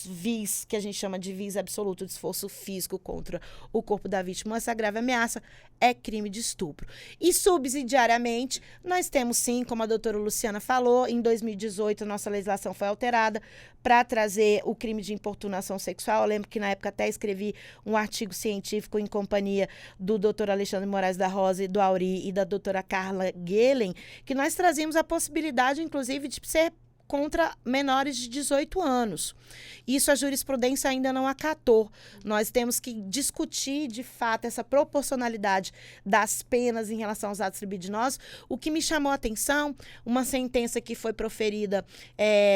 vis, que a gente chama de vis absoluto, de esforço físico contra o corpo da vítima, essa grave ameaça é crime de estupro. E subsidiariamente, nós temos sim, como a doutora Luciana falou, em 2018 nossa legislação foi alterada para trazer o crime de importunação sexual. Eu lembro que na época até escrevi um artigo científico em companhia do doutor Alexandre Moraes da Rosa e do Auri e da doutora Carla Gehlen, que nós trazíamos a possibilidade, inclusive, de ser contra menores de 18 anos. Isso a jurisprudência ainda não acatou. Nós temos que discutir, de fato, essa proporcionalidade das penas em relação aos atos libidinosos. O que me chamou a atenção, uma sentença que foi proferida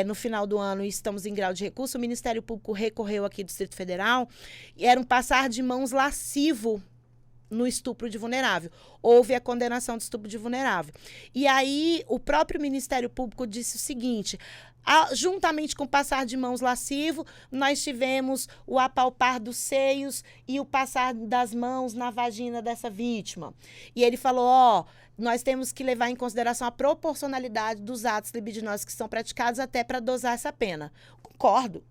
no final do ano e estamos em grau de recurso, o Ministério Público recorreu aqui do Distrito Federal, e era um passar de mãos lascivo no estupro de vulnerável. Houve a condenação de estupro de vulnerável. E aí, o próprio Ministério Público disse o seguinte: juntamente com o passar de mãos lascivo, nós tivemos o apalpar dos seios e o passar das mãos na vagina dessa vítima. E ele falou, nós temos que levar em consideração a proporcionalidade dos atos libidinosos que são praticados até para dosar essa pena. Concordo.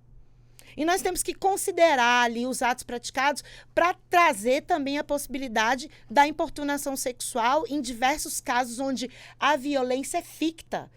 E nós temos que considerar ali os atos praticados para trazer também a possibilidade da importunação sexual em diversos casos onde a violência é ficta,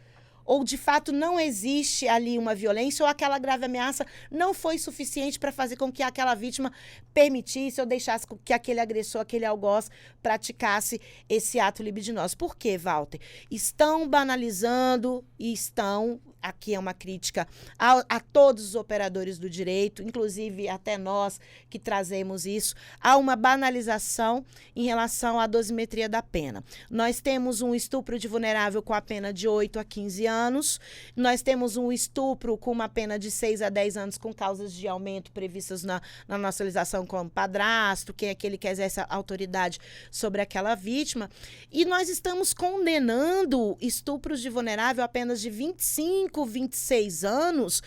ou de fato não existe ali uma violência, ou aquela grave ameaça não foi suficiente para fazer com que aquela vítima permitisse ou deixasse que aquele agressor, aquele algoz, praticasse esse ato libidinoso. Por quê, Walter? Estão banalizando e estão, aqui é uma crítica a todos os operadores do direito, inclusive até nós que trazemos isso, há uma banalização em relação à dosimetria da pena. Nós temos um estupro de vulnerável com a pena de 8 a 15 anos, nós temos um estupro com uma pena de 6 a 10 anos com causas de aumento previstas na nossa legislação como padrasto, quem é aquele que exerce a autoridade sobre aquela vítima, e nós estamos condenando estupros de vulnerável apenas de 25, 26 anos,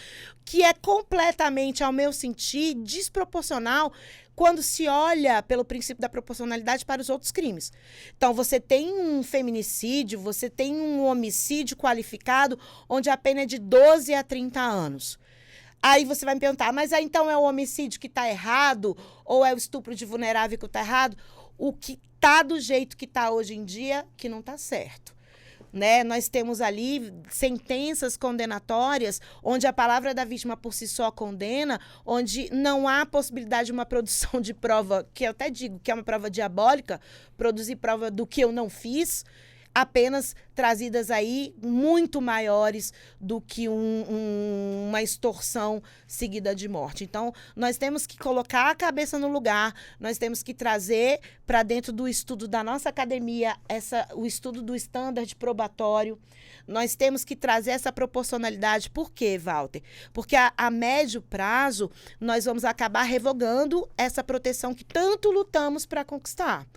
que é completamente, ao meu sentir, desproporcional quando se olha pelo princípio da proporcionalidade para os outros crimes. Então, você tem um feminicídio, você tem um homicídio qualificado, onde a pena é de 12 a 30 anos. Aí você vai me perguntar, mas aí então é o homicídio que está errado ou é o estupro de vulnerável que está errado? O que está do jeito que está hoje em dia, que não está certo. Né? Nós temos ali sentenças condenatórias onde a palavra da vítima por si só condena, onde não há possibilidade de uma produção de prova, que eu até digo que é uma prova diabólica, produzir prova do que eu não fiz, apenas trazidas aí muito maiores do que uma extorsão seguida de morte. Então, nós temos que colocar a cabeça no lugar, nós temos que trazer para dentro do estudo da nossa academia o estudo do standard probatório. Nós temos que trazer essa proporcionalidade. Por quê, Walter? Porque a médio prazo nós vamos acabar revogando essa proteção que tanto lutamos para conquistar.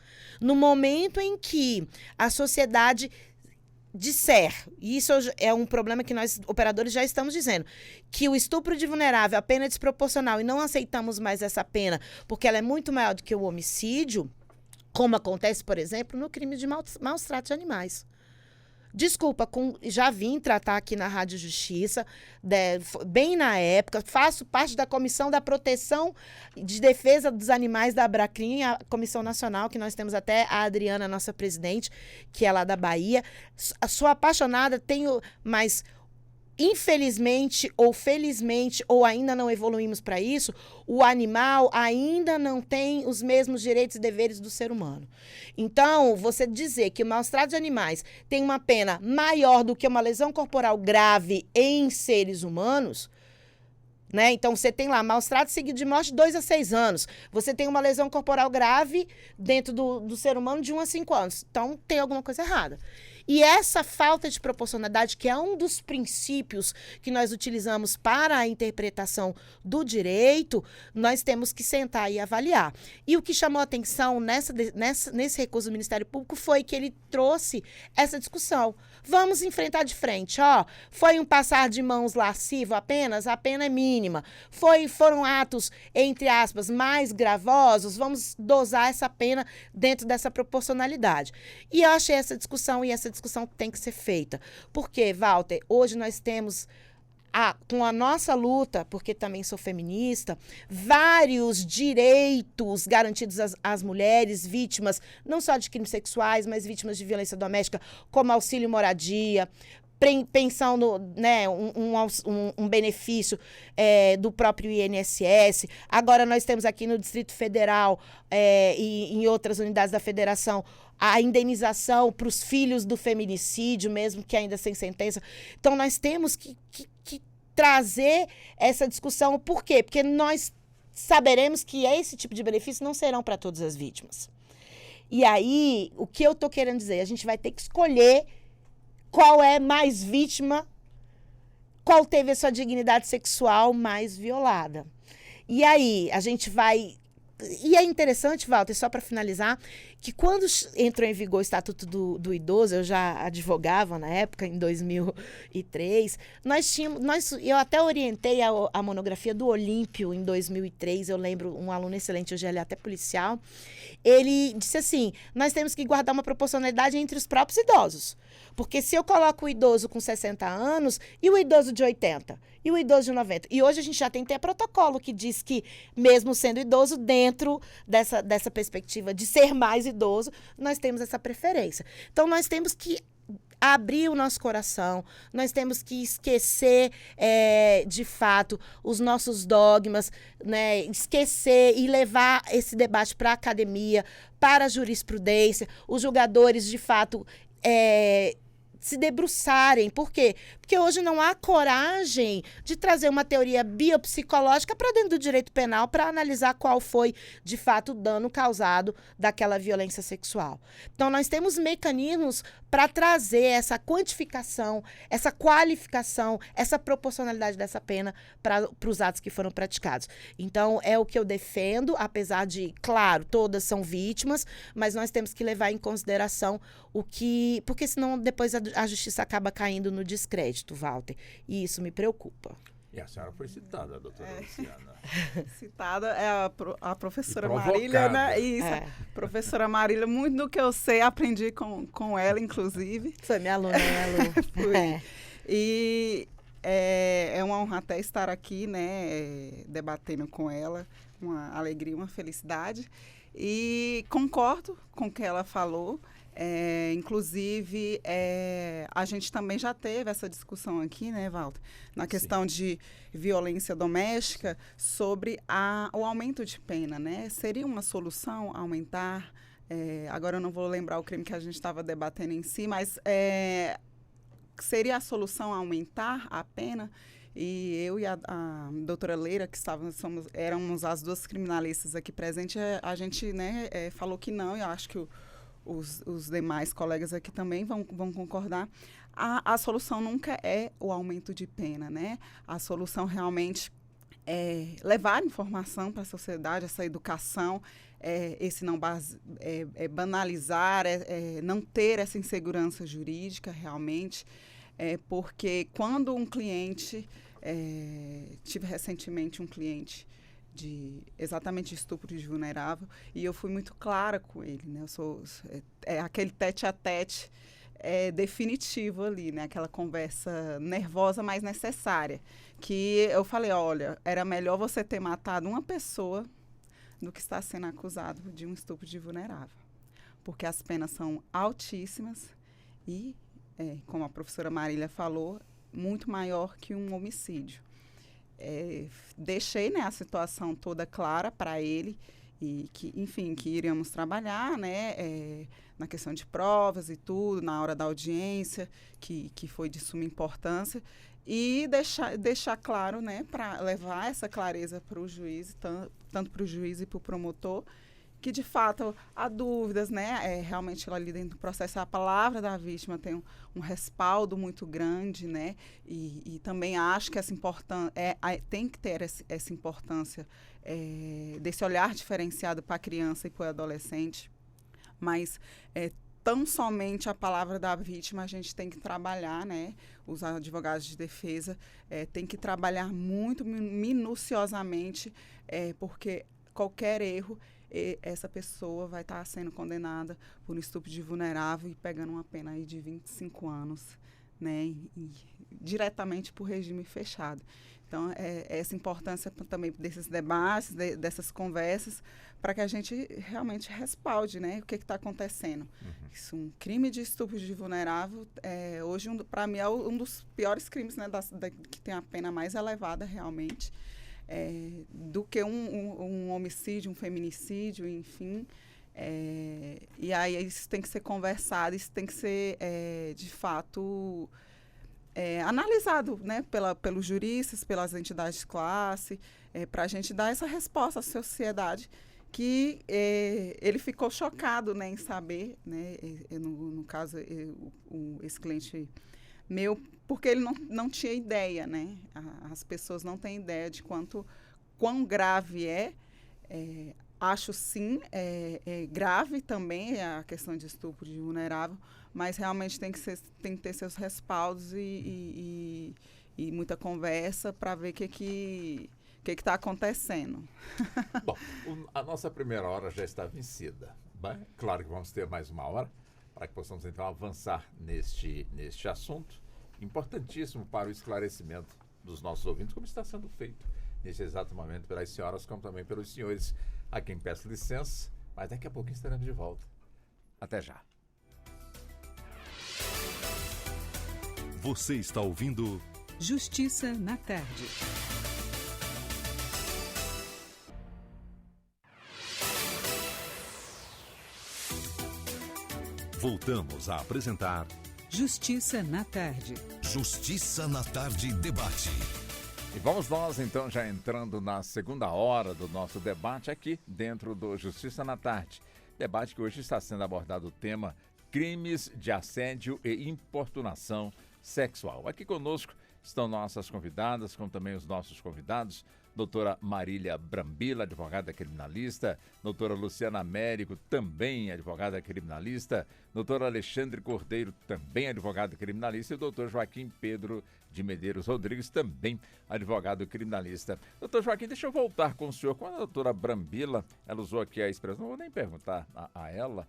No momento em que a sociedade disser, e isso é um problema que nós, operadores, já estamos dizendo, que o estupro de vulnerável, a pena é desproporcional e não aceitamos mais essa pena porque ela é muito maior do que o homicídio, como acontece, por exemplo, no crime de maus tratos de animais. Desculpa, já vim tratar aqui na Rádio Justiça, bem na época, faço parte da Comissão da Proteção de Defesa dos Animais da Abracrim, a Comissão Nacional, que nós temos até a Adriana, nossa presidente, que é lá da Bahia. Sou apaixonada, mas infelizmente ou felizmente, ou ainda não evoluímos para isso, o animal ainda não tem os mesmos direitos e deveres do ser humano. Então, você dizer que o maus-trato de animais tem uma pena maior do que uma lesão corporal grave em seres humanos, né? Então, você tem lá maus-trato seguido de morte de 2 a 6 anos. Você tem uma lesão corporal grave dentro do ser humano de 1 a 5 anos. Então, tem alguma coisa errada. E essa falta de proporcionalidade, que é um dos princípios que nós utilizamos para a interpretação do direito, nós temos que sentar e avaliar. E o que chamou a atenção nesse recurso do Ministério Público foi que ele trouxe essa discussão. Vamos enfrentar de frente, foi um passar de mãos lascivo apenas, a pena é mínima. Foram atos, entre aspas, mais gravosos, vamos dosar essa pena dentro dessa proporcionalidade. E eu achei essa discussão, e essa discussão tem que ser feita. Porque, Walter, hoje nós temos, com a nossa luta, porque também sou feminista, vários direitos garantidos às mulheres vítimas, não só de crimes sexuais, mas vítimas de violência doméstica, como auxílio moradia, pensão, um benefício do próprio INSS. Agora nós temos aqui no Distrito Federal e em outras unidades da Federação a indenização para os filhos do feminicídio, mesmo que ainda sem sentença. Então, nós temos que trazer essa discussão. Por quê? Porque nós saberemos que esse tipo de benefício não serão para todas as vítimas. E aí, o que eu estou querendo dizer? A gente vai ter que escolher qual é mais vítima, qual teve a sua dignidade sexual mais violada. E aí, a gente vai... E é interessante, Walter, só para finalizar, que quando entrou em vigor o Estatuto do Idoso, eu já advogava na época, em 2003, eu até orientei a monografia do Olímpio em 2003, eu lembro, um aluno excelente, hoje ele é até policial, ele disse assim, nós temos que guardar uma proporcionalidade entre os próprios idosos, porque se eu coloco o idoso com 60 anos e o idoso de 80, e o idoso de 90. E hoje a gente já tem até protocolo que diz que, mesmo sendo idoso, dentro dessa perspectiva de ser mais idoso, nós temos essa preferência. Então, nós temos que abrir o nosso coração, nós temos que esquecer, de fato, os nossos dogmas, né? Esquecer e levar esse debate para a academia, para a jurisprudência, os julgadores, de fato, se debruçarem. Por quê? Porque hoje não há coragem de trazer uma teoria biopsicológica para dentro do direito penal para analisar qual foi, de fato, o dano causado daquela violência sexual. Então, nós temos mecanismos para trazer essa quantificação, essa qualificação, essa proporcionalidade dessa pena para os atos que foram praticados. Então, é o que eu defendo, apesar de, claro, todas são vítimas, mas nós temos que levar em consideração porque senão depois a justiça acaba caindo no descrédito, Walter, e isso me preocupa. E a senhora foi citada, doutora Luciana. Citada é a professora Marília, né? Isso, professora Marília, muito do que eu sei, aprendi com ela, inclusive. Foi minha aluna, Fui. E é uma honra até estar aqui, né, debatendo com ela, uma alegria, uma felicidade. E concordo com o que ela falou. Inclusive, a gente também já teve essa discussão aqui, né, Walter, na questão de violência doméstica, sobre o aumento de pena, né? Seria uma solução aumentar? Agora eu não vou lembrar o crime que a gente estava debatendo em si, mas seria a solução aumentar a pena? E eu e a doutora Leira, que éramos as duas criminalistas aqui presentes, a gente, né, falou que não, e eu acho que os demais colegas aqui também vão concordar. A solução nunca é o aumento de pena, né? A solução realmente é levar informação para a sociedade, essa educação, esse não banalizar, não ter essa insegurança jurídica realmente, porque quando um cliente, tive recentemente um cliente exatamente estupro de vulnerável, e eu fui muito clara com ele, né? Aquele tete-a-tete definitivo ali, né? Aquela conversa nervosa, mas necessária, que eu falei, olha, era melhor você ter matado uma pessoa do que estar sendo acusado de um estupro de vulnerável, porque as penas são altíssimas e, como a professora Marília falou, muito maior que um homicídio. Deixei, né, a situação toda clara para ele e que, enfim, que iríamos trabalhar, né, na questão de provas e tudo, na hora da audiência, que foi de suma importância, e deixar claro, né, para levar essa clareza para o juiz, tanto para o juiz e para o promotor, que de fato há dúvidas, né? Realmente ali dentro do processo a palavra da vítima tem um respaldo muito grande, né? E também acho que tem que ter essa importância desse olhar diferenciado para a criança e para o adolescente, mas tão somente a palavra da vítima a gente tem que trabalhar, né? Os advogados de defesa têm que trabalhar muito minuciosamente, porque qualquer erro, essa pessoa vai estar sendo condenada por um estupro de vulnerável e pegando uma pena aí de 25 anos, né? E diretamente por regime fechado. Então, essa importância também desses debates, dessas conversas, para que a gente realmente respalde, né, o que está acontecendo. Isso, um crime de estupro de vulnerável, hoje, para mim, é um dos piores crimes, né, que tem a pena mais elevada, realmente. Do que um homicídio, um feminicídio, enfim. E aí isso tem que ser conversado, isso tem que ser, de fato, analisado, né, pelos juristas, pelas entidades de classe, para a gente dar essa resposta à sociedade, que ele ficou chocado, né, em saber, né, no caso, esse cliente meu, porque ele não tinha ideia, né? As pessoas não têm ideia de quão grave acho sim, grave também a questão de estupro de vulnerável, mas realmente tem que ter seus respaldos e muita conversa para ver o que está acontecendo. Bom, a nossa primeira hora já está vencida. Bem, claro que vamos ter mais uma hora para que possamos então avançar neste assunto importantíssimo para o esclarecimento dos nossos ouvintes, como está sendo feito nesse exato momento pelas senhoras, como também pelos senhores, a quem peço licença, mas daqui a pouquinho estaremos de volta. Até já. Você está ouvindo Justiça na Tarde. Voltamos a apresentar Justiça na Tarde. Justiça na Tarde Debate. E vamos nós, então, já entrando na segunda hora do nosso debate aqui dentro do Justiça na Tarde. Debate que hoje está sendo abordado o tema crimes de assédio e importunação sexual. Aqui conosco estão nossas convidadas, como também os nossos convidados, doutora Marília Brambila, advogada criminalista, doutora Luciana Américo, também advogada criminalista, doutor Alexandre Cordeiro, também advogado criminalista, e o doutor Joaquim Pedro de Medeiros Rodrigues, também advogado criminalista. Doutor Joaquim, deixa eu voltar com o senhor. Quando a doutora Brambila, ela usou aqui a expressão, não vou nem perguntar a ela,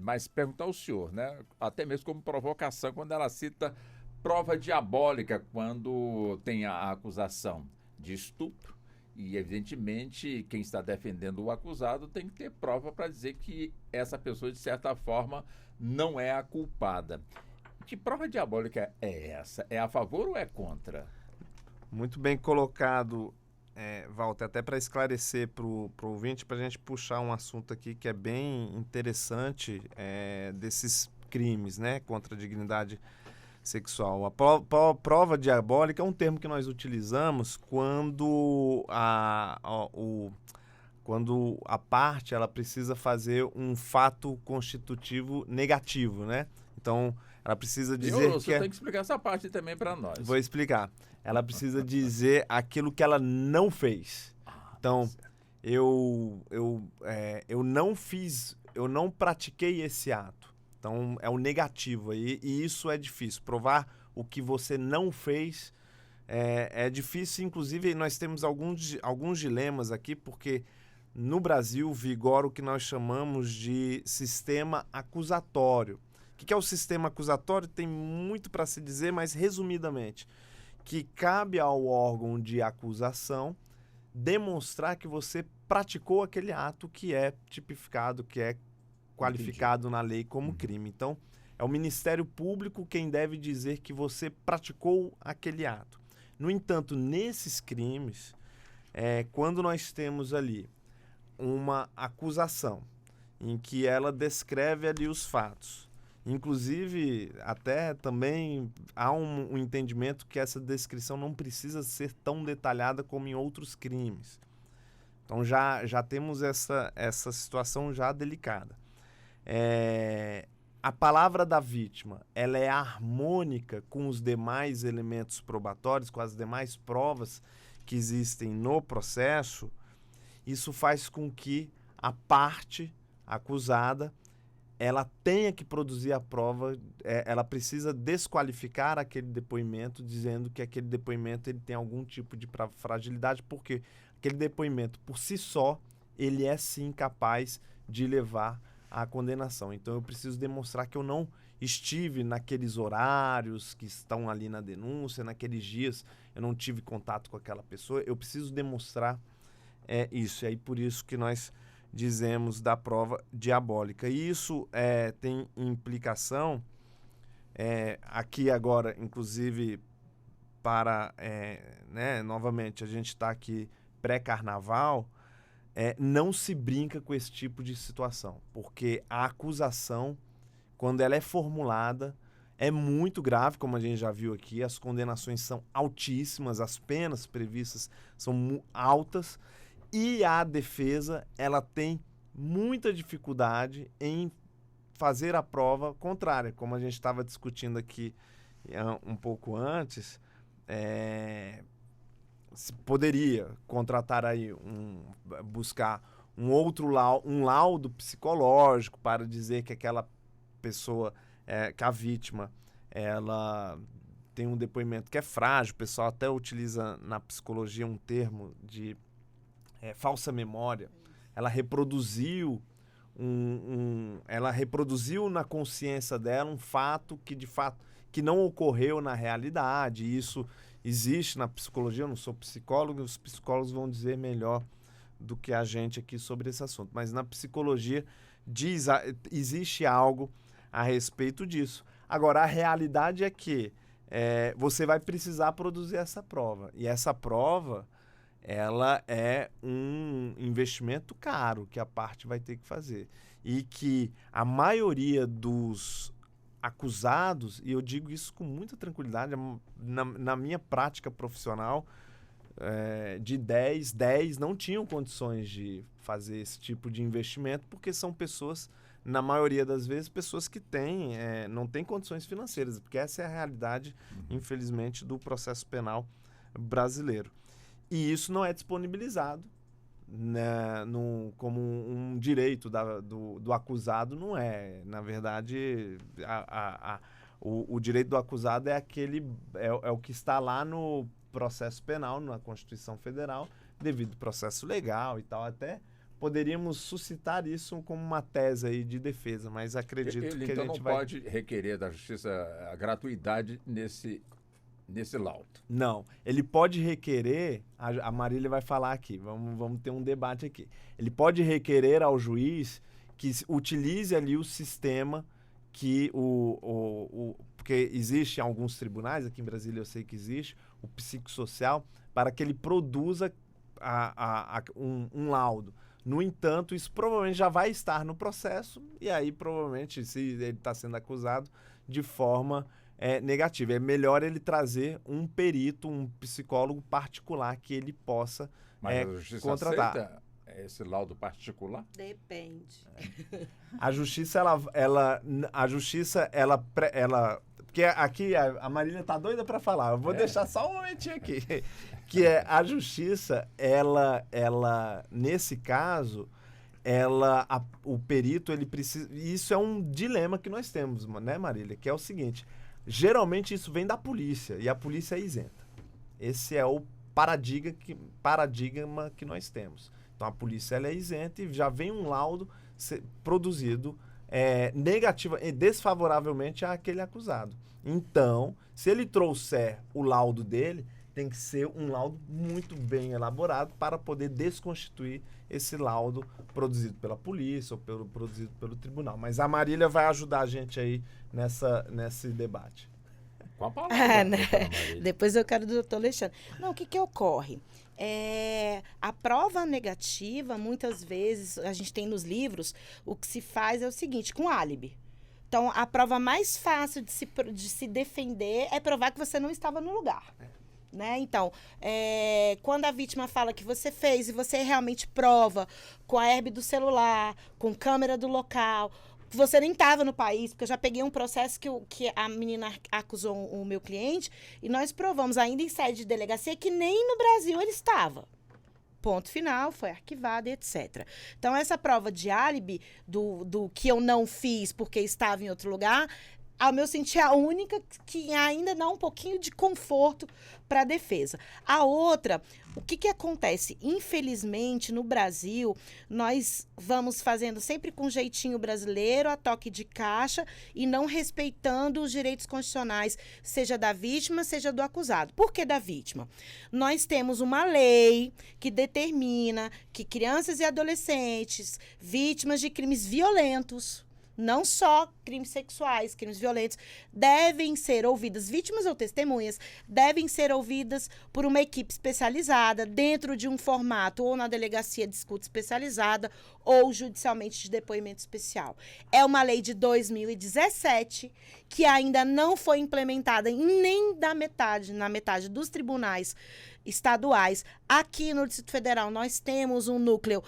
mas perguntar ao senhor, né? Até mesmo como provocação, quando ela cita prova diabólica, quando tem a acusação de estupro, e evidentemente quem está defendendo o acusado tem que ter prova para dizer que essa pessoa, de certa forma, não é a culpada. Que prova diabólica é essa? É a favor ou é contra? Muito bem colocado, Walter, até para esclarecer para o ouvinte, para a gente puxar um assunto aqui que é bem interessante, desses crimes, né, contra a dignidade sexual. A prova diabólica é um termo que nós utilizamos quando quando a parte ela precisa fazer um fato constitutivo negativo, né? Então, ela precisa dizer Você tem que explicar essa parte também para nós. Vou explicar. Ela precisa dizer aquilo que ela não fez. Então, eu não fiz, eu não pratiquei esse ato. Então, é o negativo aí, e isso é difícil. Provar o que você não fez é difícil. Inclusive, nós temos alguns dilemas aqui, porque no Brasil vigora o que nós chamamos de sistema acusatório. O que é o sistema acusatório? Tem muito para se dizer, mas resumidamente, que cabe ao órgão de acusação demonstrar que você praticou aquele ato que é tipificado, que é qualificado na lei como crime. Então, é o Ministério Público quem deve dizer que você praticou aquele ato. No entanto, nesses crimes, quando nós temos ali uma acusação em que ela descreve ali os fatos, inclusive até também há um entendimento que essa descrição não precisa ser tão detalhada como em outros crimes. Então já temos essa situação já delicada. A palavra da vítima, ela é harmônica com os demais elementos probatórios, com as demais provas que existem no processo. Isso faz com que a parte acusada, ela tenha que produzir a prova, ela precisa desqualificar aquele depoimento, dizendo que aquele depoimento ele tem algum tipo de fragilidade, porque aquele depoimento, por si só, ele é sim capaz de levar à condenação. Então, eu preciso demonstrar que eu não estive naqueles horários que estão ali na denúncia, naqueles dias, eu não tive contato com aquela pessoa, eu preciso demonstrar isso. E aí, por isso que nós dizemos da prova diabólica. E isso tem implicação, aqui agora, inclusive, para, novamente, a gente está aqui pré-carnaval, não se brinca com esse tipo de situação, porque a acusação, quando ela é formulada, é muito grave, como a gente já viu aqui, as condenações são altíssimas, as penas previstas são altas, e a defesa, ela tem muita dificuldade em fazer a prova contrária. Como a gente estava discutindo aqui um pouco antes, se poderia contratar aí, buscar um laudo psicológico para dizer que aquela pessoa, que a vítima, ela tem um depoimento que é frágil. O pessoal até utiliza na psicologia um termo de falsa memória. Ela reproduziu ela reproduziu na consciência dela um fato que de fato que não ocorreu na realidade. E isso existe na psicologia. Eu não sou psicólogo, os psicólogos vão dizer melhor do que a gente aqui sobre esse assunto, mas na psicologia existe algo a respeito disso. Agora, a realidade é que você vai precisar produzir essa prova. E essa prova, ela é um investimento caro que a parte vai ter que fazer. E que a maioria dos acusados, e eu digo isso com muita tranquilidade, na minha prática profissional, de 10 não tinham condições de fazer esse tipo de investimento, porque são pessoas, na maioria das vezes, pessoas que não têm condições financeiras, porque essa é a realidade, infelizmente, do processo penal brasileiro. E isso não é disponibilizado, né, como um direito do acusado, não é. Na verdade, o direito do acusado é o que está lá no processo penal, na Constituição Federal, devido ao processo legal e tal. Até poderíamos suscitar isso como uma tese aí de defesa, mas acredito que então a gente não pode requerer da Justiça a gratuidade nesse laudo. Não, ele pode requerer, a Marília vai falar aqui, vamos ter um debate aqui. Ele pode requerer ao juiz que utilize ali o sistema que porque existe em alguns tribunais, aqui em Brasília eu sei que existe, o psicossocial, para que ele produza um laudo. No entanto, isso provavelmente já vai estar no processo, e aí provavelmente, se ele está sendo acusado, de forma negativa. É melhor ele trazer um perito, um psicólogo particular que ele possa Mas a Justiça contratar. aceita esse laudo particular? Depende. A Justiça, porque aqui a Marília tá doida para falar. Eu vou deixar só um momentinho aqui. Que a Justiça, ela nesse caso, o perito, ele precisa... Isso é um dilema que nós temos, né, Marília? Que é o seguinte, geralmente isso vem da polícia, e a polícia é isenta. Esse é o paradigma que nós temos. Então, a polícia ela é isenta e já vem um laudo produzido desfavoravelmente àquele acusado. Então, se ele trouxer o laudo dele, tem que ser um laudo muito bem elaborado para poder desconstituir esse laudo produzido pela polícia ou produzido pelo tribunal. Mas a Marília vai ajudar a gente aí nesse debate. Com a palavra, Né? Marília. Depois eu quero do doutor Alexandre. Não, o que ocorre? A prova negativa, muitas vezes, a gente tem nos livros, o que se faz é o seguinte, com álibi. Então, a prova mais fácil de se defender é provar que você não estava no lugar. Né? Então, quando a vítima fala que você fez e você realmente prova com a herb do celular, com câmera do local, que você nem estava no país, porque eu já peguei um processo que a menina acusou o meu cliente e nós provamos ainda em sede de delegacia que nem no Brasil ele estava. Ponto final, foi arquivado, etc. Então, essa prova de álibi do que eu não fiz porque estava em outro lugar, ao meu sentir, é a única que ainda dá um pouquinho de conforto para a defesa. A outra, o que acontece? Infelizmente, no Brasil, nós vamos fazendo sempre com jeitinho brasileiro, a toque de caixa, e não respeitando os direitos constitucionais, seja da vítima, seja do acusado. Por que da vítima? Nós temos uma lei que determina que crianças e adolescentes, vítimas de crimes violentos, não só crimes sexuais, crimes violentos, devem ser ouvidas, vítimas ou testemunhas, devem ser ouvidas por uma equipe especializada, dentro de um formato ou na delegacia de escuta especializada ou judicialmente de depoimento especial. É uma lei de 2017 que ainda não foi implementada nem na metade dos tribunais estaduais. Aqui no Distrito Federal nós temos um núcleo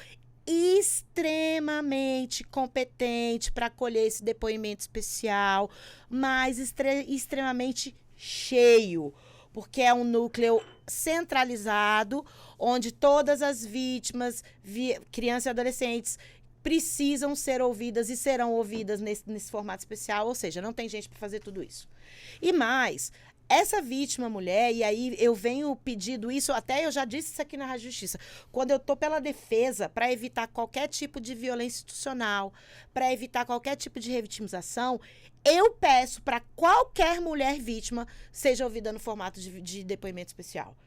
extremamente competente para acolher esse depoimento especial, mas extremamente cheio, porque é um núcleo centralizado, onde todas as vítimas, crianças e adolescentes, precisam ser ouvidas e serão ouvidas nesse formato especial, ou seja, não tem gente para fazer tudo isso. E mais, essa vítima mulher, e aí eu venho pedindo isso, até eu já disse isso aqui na Rádio Justiça, quando eu estou pela defesa, para evitar qualquer tipo de violência institucional, para evitar qualquer tipo de revitimização, eu peço para qualquer mulher vítima seja ouvida no formato de depoimento especial.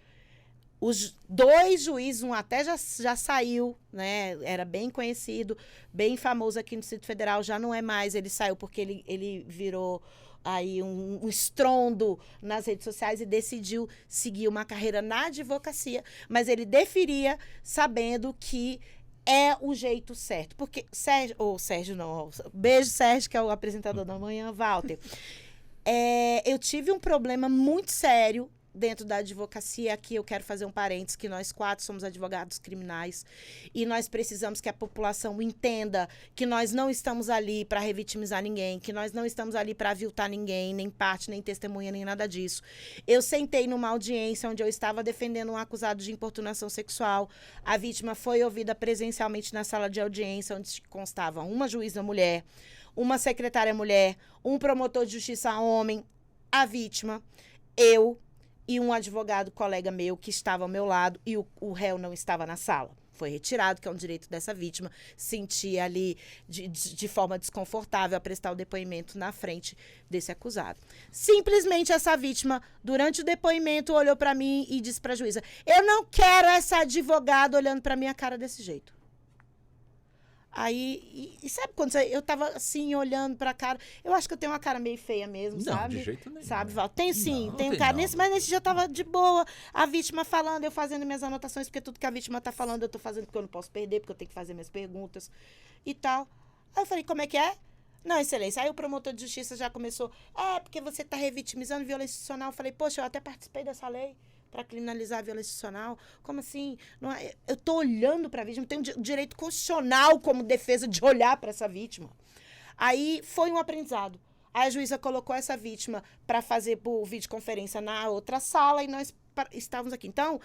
Os 2 juízes, um até já saiu, né? Era bem conhecido, bem famoso aqui no Distrito Federal, já não é mais, ele saiu porque ele virou aí um estrondo nas redes sociais e decidiu seguir uma carreira na advocacia, mas ele deferia sabendo que é o jeito certo. Porque Sérgio não, beijo Sérgio, que é o apresentador da manhã, Walter. Eu tive um problema muito sério dentro da advocacia. Aqui eu quero fazer um parênteses, que nós 4 somos advogados criminais e nós precisamos que a população entenda que nós não estamos ali para revitimizar ninguém, que nós não estamos ali para aviltar ninguém, nem parte, nem testemunha, nem nada disso. Eu sentei numa audiência onde eu estava defendendo um acusado de importunação sexual. A vítima foi ouvida presencialmente na sala de audiência, onde constava uma juíza mulher, uma secretária mulher, um promotor de justiça homem, a vítima, eu e um advogado colega meu que estava ao meu lado, e o réu não estava na sala. Foi retirado, que é um direito dessa vítima, sentir ali de forma desconfortável a prestar o depoimento na frente desse acusado. Simplesmente essa vítima, durante o depoimento, olhou para mim e disse para a juíza: eu não quero essa advogada olhando para minha cara desse jeito. Aí, e sabe quando eu tava assim, olhando pra cara, eu acho que eu tenho uma cara meio feia mesmo, Não, sabe? de jeito nenhum. Sabe, Val? Tenho sim, Não, tenho tem cara não. mas nesse dia eu tava de boa, a vítima falando, eu fazendo minhas anotações, porque tudo que a vítima tá falando eu tô fazendo porque eu não posso perder, porque eu tenho que fazer minhas perguntas e tal. Aí eu falei, como é que é? Não, excelência. Aí o promotor de justiça já começou, porque você tá revitimizando violência institucional. Eu falei, poxa, eu até participei dessa lei para criminalizar a violência institucional. Como assim? Não é, eu estou olhando para a vítima, tenho direito constitucional como defesa de olhar para essa vítima. Aí foi um aprendizado. Aí a juíza colocou essa vítima para fazer por videoconferência na outra sala e nós estávamos aqui. Então,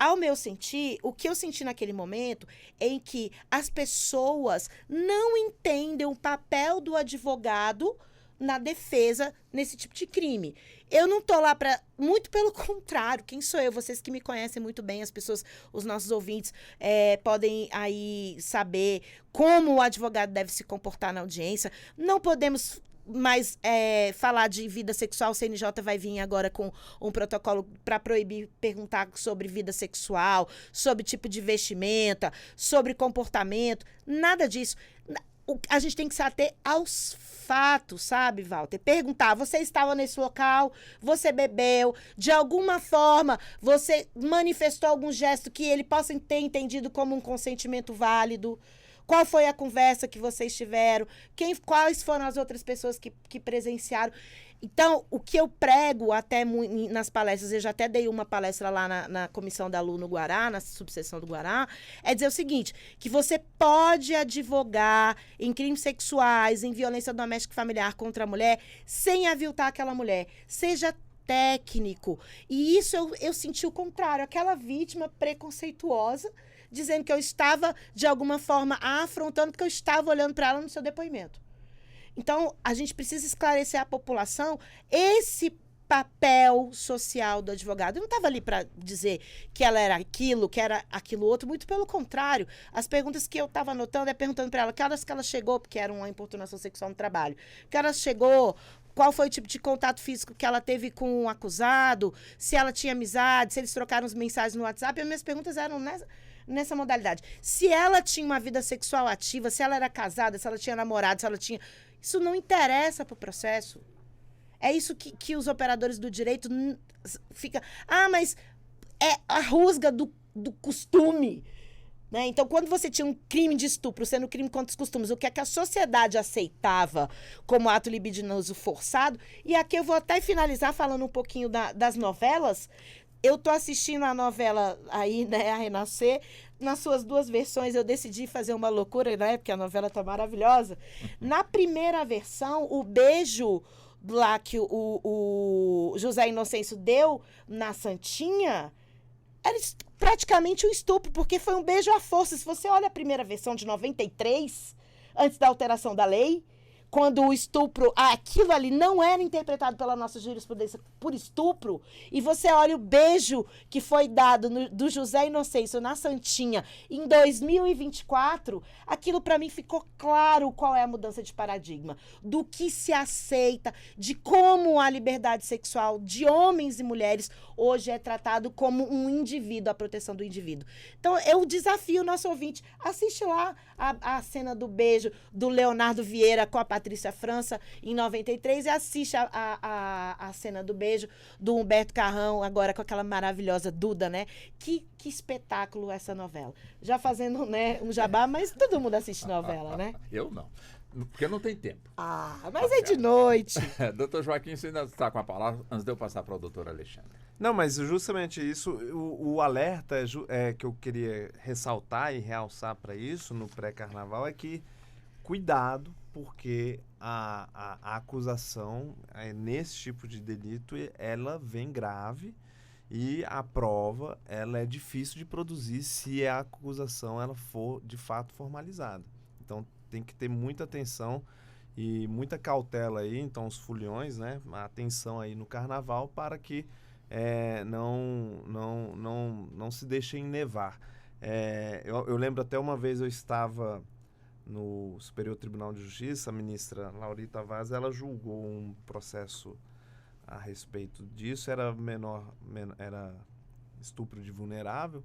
ao meu sentir, o que eu senti naquele momento é em que as pessoas não entendem o papel do advogado na defesa nesse tipo de crime. Eu não tô lá para... Muito pelo contrário, quem sou eu? Vocês que me conhecem muito bem, as pessoas, os nossos ouvintes, podem aí saber como o advogado deve se comportar na audiência. Não podemos mais falar de vida sexual. O CNJ vai vir agora com um protocolo para proibir perguntar sobre vida sexual, sobre tipo de vestimenta, sobre comportamento, nada disso. A gente tem que se ater aos fatos, sabe, Walter? Perguntar, você estava nesse local, você bebeu, de alguma forma você manifestou algum gesto que ele possa ter entendido como um consentimento válido? Qual foi a conversa que vocês tiveram? Quais foram as outras pessoas que presenciaram? Então, o que eu prego até nas palestras, eu já até dei uma palestra lá na comissão da LU no Guará, na subseção do Guará, é dizer o seguinte, que você pode advogar em crimes sexuais, em violência doméstica e familiar contra a mulher, sem aviltar aquela mulher. Seja técnico. E isso eu senti o contrário, aquela vítima preconceituosa, dizendo que eu estava, de alguma forma, afrontando, porque eu estava olhando para ela no seu depoimento. Então, a gente precisa esclarecer à população esse papel social do advogado. Eu não estava ali para dizer que ela era aquilo, que era aquilo outro, muito pelo contrário. As perguntas que eu estava anotando perguntando para ela que horas que ela chegou, porque era uma importunação sexual no trabalho, que horas chegou, qual foi o tipo de contato físico que ela teve com o acusado, se ela tinha amizade, se eles trocaram as mensagens no WhatsApp. As minhas perguntas eram nessa modalidade. Se ela tinha uma vida sexual ativa, se ela era casada, se ela tinha namorado, se ela tinha... Isso não interessa para o processo. É isso que os operadores do direito ficam... mas é a rusga do costume. Né? Então, quando você tinha um crime de estupro, sendo crime contra os costumes, o que é que a sociedade aceitava como ato libidinoso forçado? E aqui eu vou até finalizar falando um pouquinho das novelas. Eu tô assistindo a novela aí, né, a Renascer, nas suas 2 versões. Eu decidi fazer uma loucura, né, porque a novela tá maravilhosa. Na primeira versão, o beijo lá que o José Inocêncio deu na Santinha era praticamente um estupro, porque foi um beijo à força. Se você olha a primeira versão de 93, antes da alteração da lei, quando o estupro, aquilo ali não era interpretado pela nossa jurisprudência por estupro, e você olha o beijo que foi dado do José Inocêncio na Santinha em 2024, aquilo para mim ficou claro qual é a mudança de paradigma, do que se aceita, de como a liberdade sexual de homens e mulheres hoje é tratado como um indivíduo, a proteção do indivíduo. Então, eu desafio o nosso ouvinte, assiste lá a cena do beijo do Leonardo Vieira com a Patrícia Patrícia França em 93 e assiste a cena do beijo do Humberto Carrão, agora com aquela maravilhosa Duda, né? Que espetáculo essa novela. Já fazendo, né, um jabá, mas todo mundo assiste novela, né? Eu não, porque não tem tempo. Mas é de noite. Doutor Joaquim, você ainda está com a palavra antes de eu passar para o doutor Alexandre. Não, mas justamente isso, o alerta que eu queria ressaltar e realçar para isso no pré-carnaval é que cuidado, porque a acusação nesse tipo de delito, ela vem grave e a prova ela é difícil de produzir se a acusação ela for de fato formalizada. Então tem que ter muita atenção e muita cautela aí, então os foliões, né, atenção aí no carnaval para que não se deixem levar. Eu lembro até uma vez eu estava no Superior Tribunal de Justiça, a ministra Laurita Vaz, ela julgou um processo a respeito disso, era estupro de vulnerável,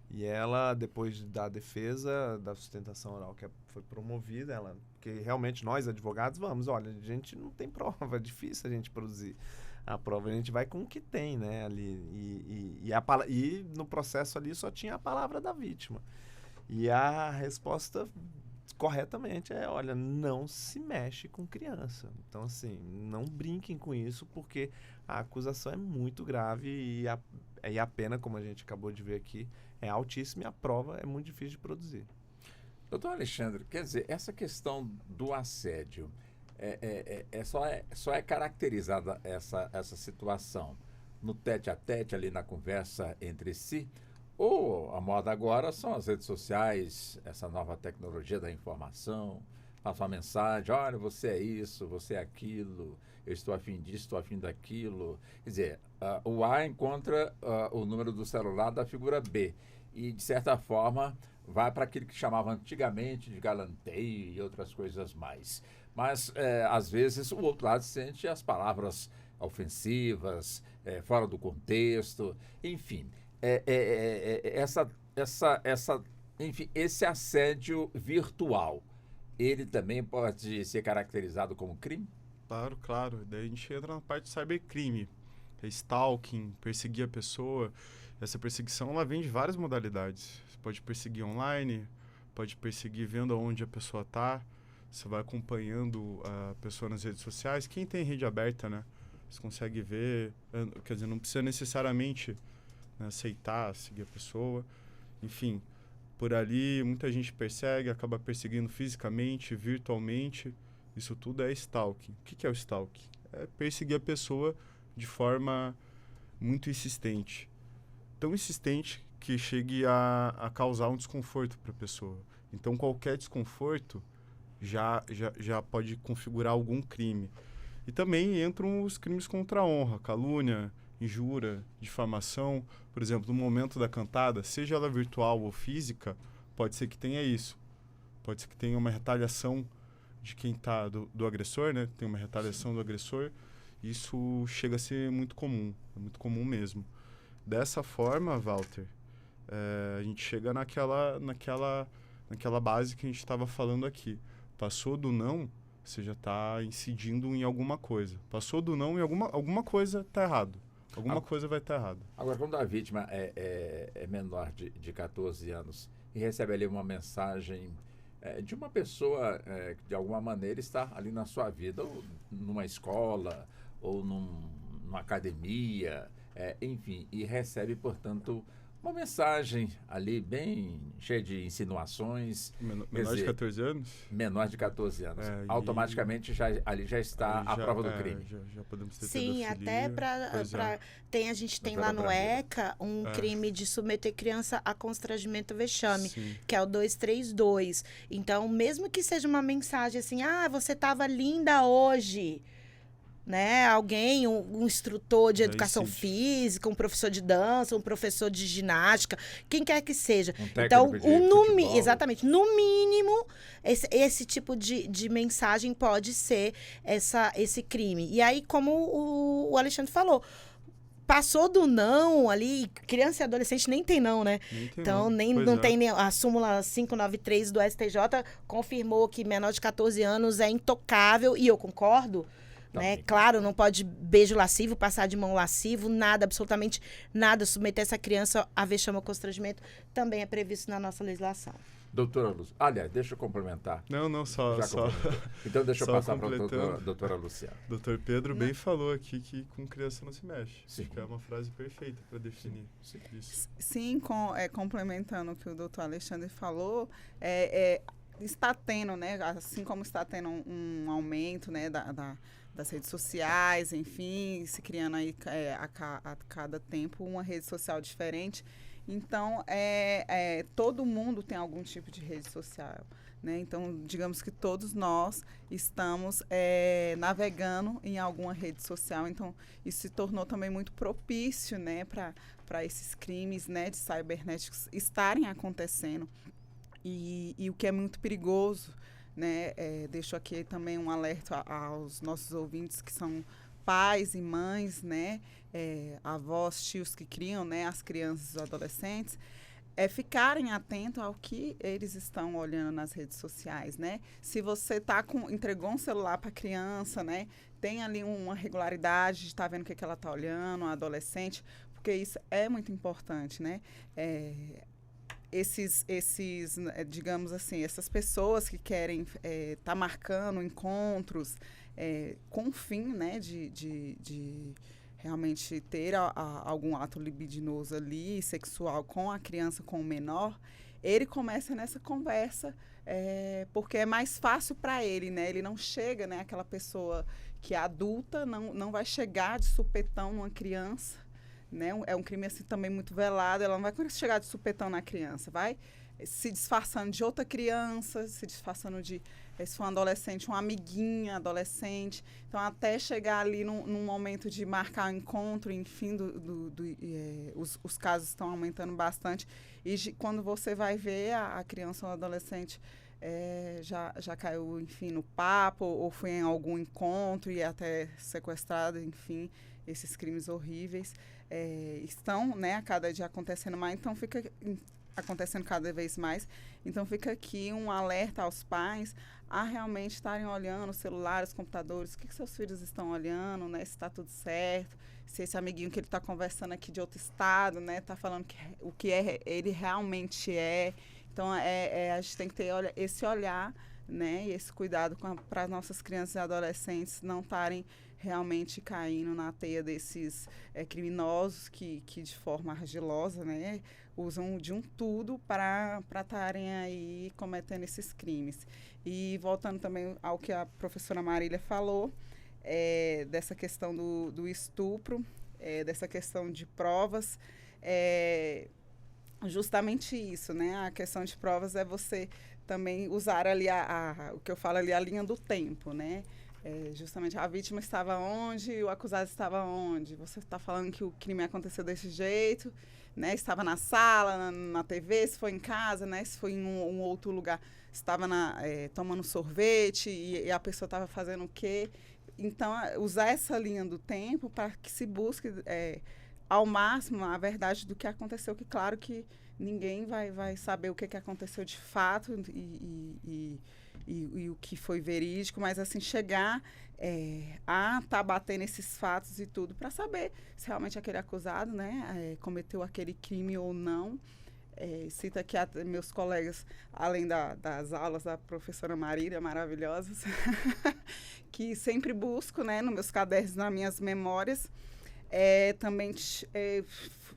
e ela, depois da defesa da sustentação oral que foi promovida, porque realmente nós, advogados, olha, a gente não tem prova, é difícil a gente produzir a prova, a gente vai com o que tem, né, ali, e no processo ali só tinha a palavra da vítima. E a resposta corretamente olha, não se mexe com criança. Então, assim, não brinquem com isso, porque a acusação é muito grave e a pena, como a gente acabou de ver aqui, é altíssima e a prova é muito difícil de produzir. Doutor Alexandre, quer dizer, essa questão do assédio, só é caracterizada essa situação no tete-a-tete, ali na conversa entre si, ou a moda agora são as redes sociais, essa nova tecnologia da informação, passa uma mensagem, olha, você é isso, você é aquilo, eu estou afim disso, estou afim daquilo. Quer dizer, o A encontra o número do celular da figura B e, de certa forma, vai para aquilo que chamava antigamente de galanteio e outras coisas mais. Mas, às vezes, o outro lado sente as palavras ofensivas, fora do contexto, enfim. Enfim, esse assédio virtual, ele também pode ser caracterizado como crime? Claro. Daí a gente entra na parte de cybercrime. Stalking, perseguir a pessoa. Essa perseguição, ela vem de várias modalidades. Você pode perseguir online, pode perseguir vendo onde a pessoa está. Você vai acompanhando a pessoa nas redes sociais. Quem tem rede aberta, né? Você consegue ver. Quer dizer, não precisa necessariamente aceitar, seguir a pessoa. Enfim, por ali muita gente persegue, acaba perseguindo fisicamente, virtualmente. Isso tudo é stalking. O que é o stalking? É perseguir a pessoa de forma muito insistente. Tão insistente que chegue a causar um desconforto para a pessoa. Então, qualquer desconforto já pode configurar algum crime. E também entram os crimes contra a honra, calúnia, injúria, difamação. Por exemplo, no momento da cantada, seja ela virtual ou física, pode ser que tenha isso. Pode ser que tenha uma retaliação de quem está do agressor, né? Tem uma retaliação do agressor. Isso chega a ser muito comum, é muito comum mesmo. Dessa forma, Walter, a gente chega naquela base que a gente estava falando aqui. Passou do não, você já está incidindo em alguma coisa. Passou do não e alguma coisa está errado. Alguma coisa vai estar errada. Agora, quando a vítima é menor de 14 anos e recebe ali uma mensagem de uma pessoa que de alguma maneira está ali na sua vida, ou numa escola, ou numa academia, enfim, e recebe, portanto, uma mensagem ali bem cheia de insinuações. Menor de 14 anos? Menor de 14 anos. Automaticamente ali já está a prova do crime. Já podemos ter Sim, pedofilia, até a gente tem lá no ECA um crime de submeter criança a constrangimento vexame, que é o 232. Então, mesmo que seja uma mensagem assim, você estava linda hoje, né? Alguém, um instrutor de educação física, um professor de dança, um professor de ginástica, quem quer que seja. Então, exatamente, no mínimo, esse tipo de mensagem pode ser esse crime. E aí, como o Alexandre falou, passou do não ali, criança e adolescente nem tem não, né? Nem tem Então, Pois não é. tem nem a súmula 593 do STJ confirmou que menor de 14 anos é intocável, e eu concordo, né? Também. Claro, não pode beijo lascivo, passar de mão lascivo, nada, absolutamente nada, submeter essa criança a vexame ou constrangimento, também é previsto na nossa legislação. Doutora Lúcia, aliás, deixa eu complementar. Não, só. complementou. Então deixa eu só passar para a completando. doutora Luciana. Dr. Pedro bem falou aqui que com criança não se mexe. Sim. Acho que é uma frase perfeita para definir isso. Sim, complementando o que o doutor Alexandre falou, está tendo, né, assim como está tendo um aumento, né, das redes sociais, enfim, se criando aí a cada tempo uma rede social diferente. Então, todo mundo tem algum tipo de rede social, né? Então, digamos que todos nós estamos navegando em alguma rede social. Então, isso se tornou também muito propício, né, para esses crimes, né, de cibernéticos estarem acontecendo. E o que é muito perigoso, né? Deixo aqui também um alerta aos nossos ouvintes que são pais e mães, né? Avós, tios que criam, né, as crianças e os adolescentes, ficarem atentos ao que eles estão olhando nas redes sociais, né? Se você entregou um celular para a criança, né, tem ali uma regularidade de estar vendo o que ela está olhando, um adolescente, porque isso é muito importante, né? Digamos assim, essas pessoas que querem estar marcando encontros com o fim, né, de realmente ter algum ato libidinoso ali, sexual com a criança, com o menor, ele começa nessa conversa porque é mais fácil para ele, né? Ele não chega, né? Aquela pessoa que é adulta não vai chegar de supetão numa criança, né? É um crime assim também muito velado, ela não vai chegar de supetão na criança, vai se disfarçando de outra criança, se disfarçando de, se for um adolescente, uma amiguinha adolescente. Então, até chegar ali num momento de marcar o encontro, enfim, os casos estão aumentando bastante. E quando você vai ver a criança ou adolescente já caiu, enfim, no papo, ou foi em algum encontro e até sequestrado, enfim, esses crimes horríveis estão, né, a cada dia acontecendo mais. Então, fica acontecendo cada vez mais. Então, fica aqui um alerta aos pais a realmente estarem olhando os celulares, os computadores, o que seus filhos estão olhando, né? Se está tudo certo, se esse amiguinho que ele está conversando aqui de outro estado, né, está falando o que ele realmente é. Então, a gente tem que ter esse olhar, né, e esse cuidado para as nossas crianças e adolescentes não estarem realmente caindo na teia desses criminosos que de forma argilosa, né, usam de um tudo para estarem aí cometendo esses crimes. E voltando também ao que a professora Marília falou, dessa questão do estupro, dessa questão de provas, justamente isso, né? A questão de provas é você também usar ali o que eu falo ali, a linha do tempo, né? Justamente a vítima estava onde, o acusado estava onde. Você está falando que o crime aconteceu desse jeito, né? Estava na sala, na TV, se foi em casa, né? Se foi em um outro lugar, estava tomando sorvete e a pessoa estava fazendo o quê? Então, usar essa linha do tempo para que se busque ao máximo a verdade do que aconteceu, que claro que ninguém vai saber o que aconteceu de fato e o que foi verídico, mas assim, chegar a estar batendo esses fatos e tudo para saber se realmente aquele acusado, né, cometeu aquele crime ou não. Cito aqui meus colegas, além das aulas da professora Marília, maravilhosas, que sempre busco, né, nos meus cadernos, nas minhas memórias. Também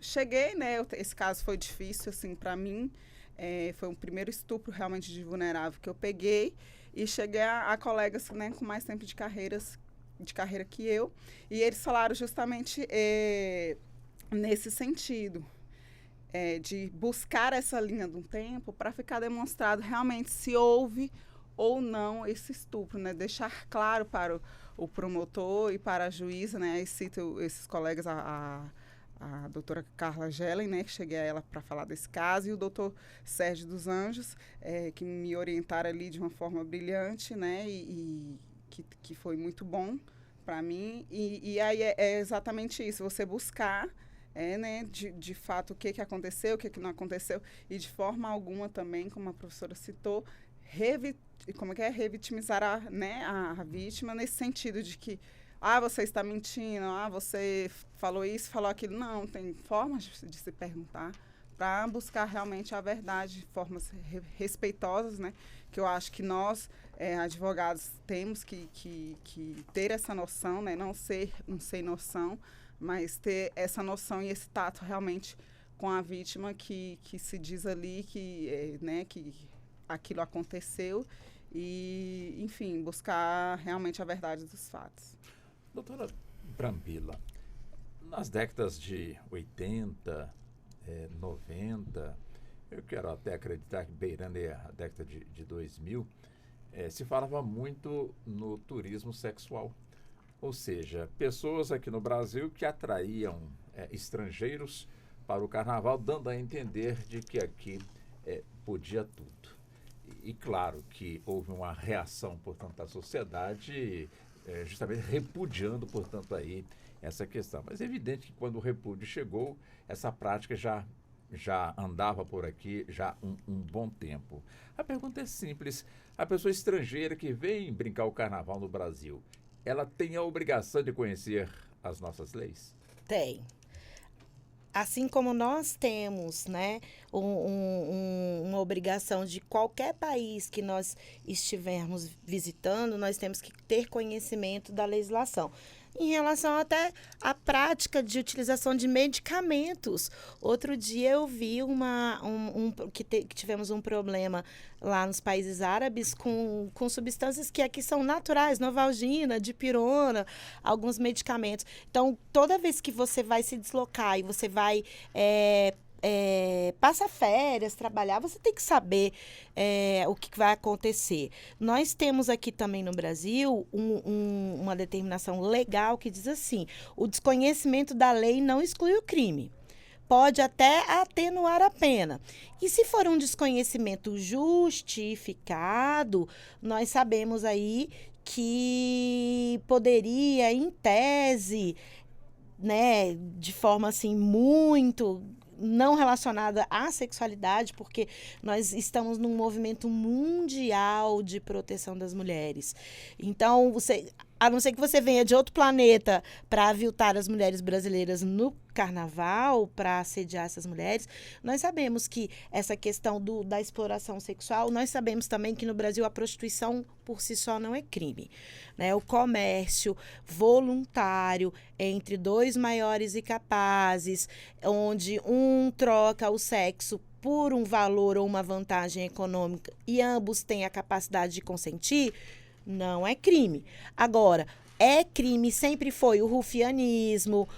cheguei, né, esse caso foi difícil assim para mim, foi o primeiro estupro realmente de vulnerável que eu peguei, e cheguei a colegas, né, com mais tempo de carreira que eu, e eles falaram justamente nesse sentido, de buscar essa linha do tempo para ficar demonstrado realmente se houve ou não esse estupro, né, deixar claro para o promotor e para a juíza, né, e cito esses colegas, a doutora Carla Gellen, né, que cheguei a ela para falar desse caso, e o doutor Sérgio dos Anjos, que me orientaram ali de uma forma brilhante, né, e que foi muito bom para mim. E aí é exatamente isso, você buscar, né, de fato, o que aconteceu, o que não aconteceu, e de forma alguma também, como a professora citou, revitimizar a vítima nesse sentido de que você está mentindo, você falou isso, falou aquilo. Não, tem formas de se perguntar para buscar realmente a verdade, formas respeitosas, né? Que eu acho que nós, advogados, temos que ter essa noção, né? Não ser um sem noção, mas ter essa noção e esse tato realmente com a vítima que se diz ali que aquilo aconteceu e, enfim, buscar realmente a verdade dos fatos. Doutora Brambila, nas décadas de 80, 90, eu quero até acreditar que beirando a década de 2000, se falava muito no turismo sexual. Ou seja, pessoas aqui no Brasil que atraíam estrangeiros para o carnaval, dando a entender de que aqui podia tudo. E claro que houve uma reação, portanto, da sociedade, justamente repudiando, portanto, aí essa questão. Mas é evidente que quando o repúdio chegou, essa prática já andava por aqui já um bom tempo. A pergunta é simples. A pessoa estrangeira que vem brincar o carnaval no Brasil, ela tem a obrigação de conhecer as nossas leis? Tem. Assim como nós temos, né, uma obrigação de qualquer país que nós estivermos visitando, nós temos que ter conhecimento da legislação. Em relação até à prática de utilização de medicamentos. Outro dia eu vi que tivemos um problema lá nos países árabes com substâncias que aqui são naturais, Novalgina, dipirona, alguns medicamentos. Então, toda vez que você vai se deslocar e você vai passar férias, trabalhar, você tem que saber o que vai acontecer. Nós temos aqui também no Brasil uma determinação legal que diz assim: o desconhecimento da lei não exclui o crime. Pode até atenuar a pena. E se for um desconhecimento justificado, nós sabemos aí que poderia, em tese, né, de forma assim muito não relacionada à sexualidade, porque nós estamos num movimento mundial de proteção das mulheres. Então, a não ser que você venha de outro planeta para aviltar as mulheres brasileiras no carnaval, para assediar essas mulheres, nós sabemos que essa questão da exploração sexual, nós sabemos também que no Brasil a prostituição por si só não é crime, né? O comércio voluntário entre dois maiores e capazes, onde um troca o sexo por um valor ou uma vantagem econômica e ambos têm a capacidade de consentir, não é crime. Agora, é crime, sempre foi o rufianismo,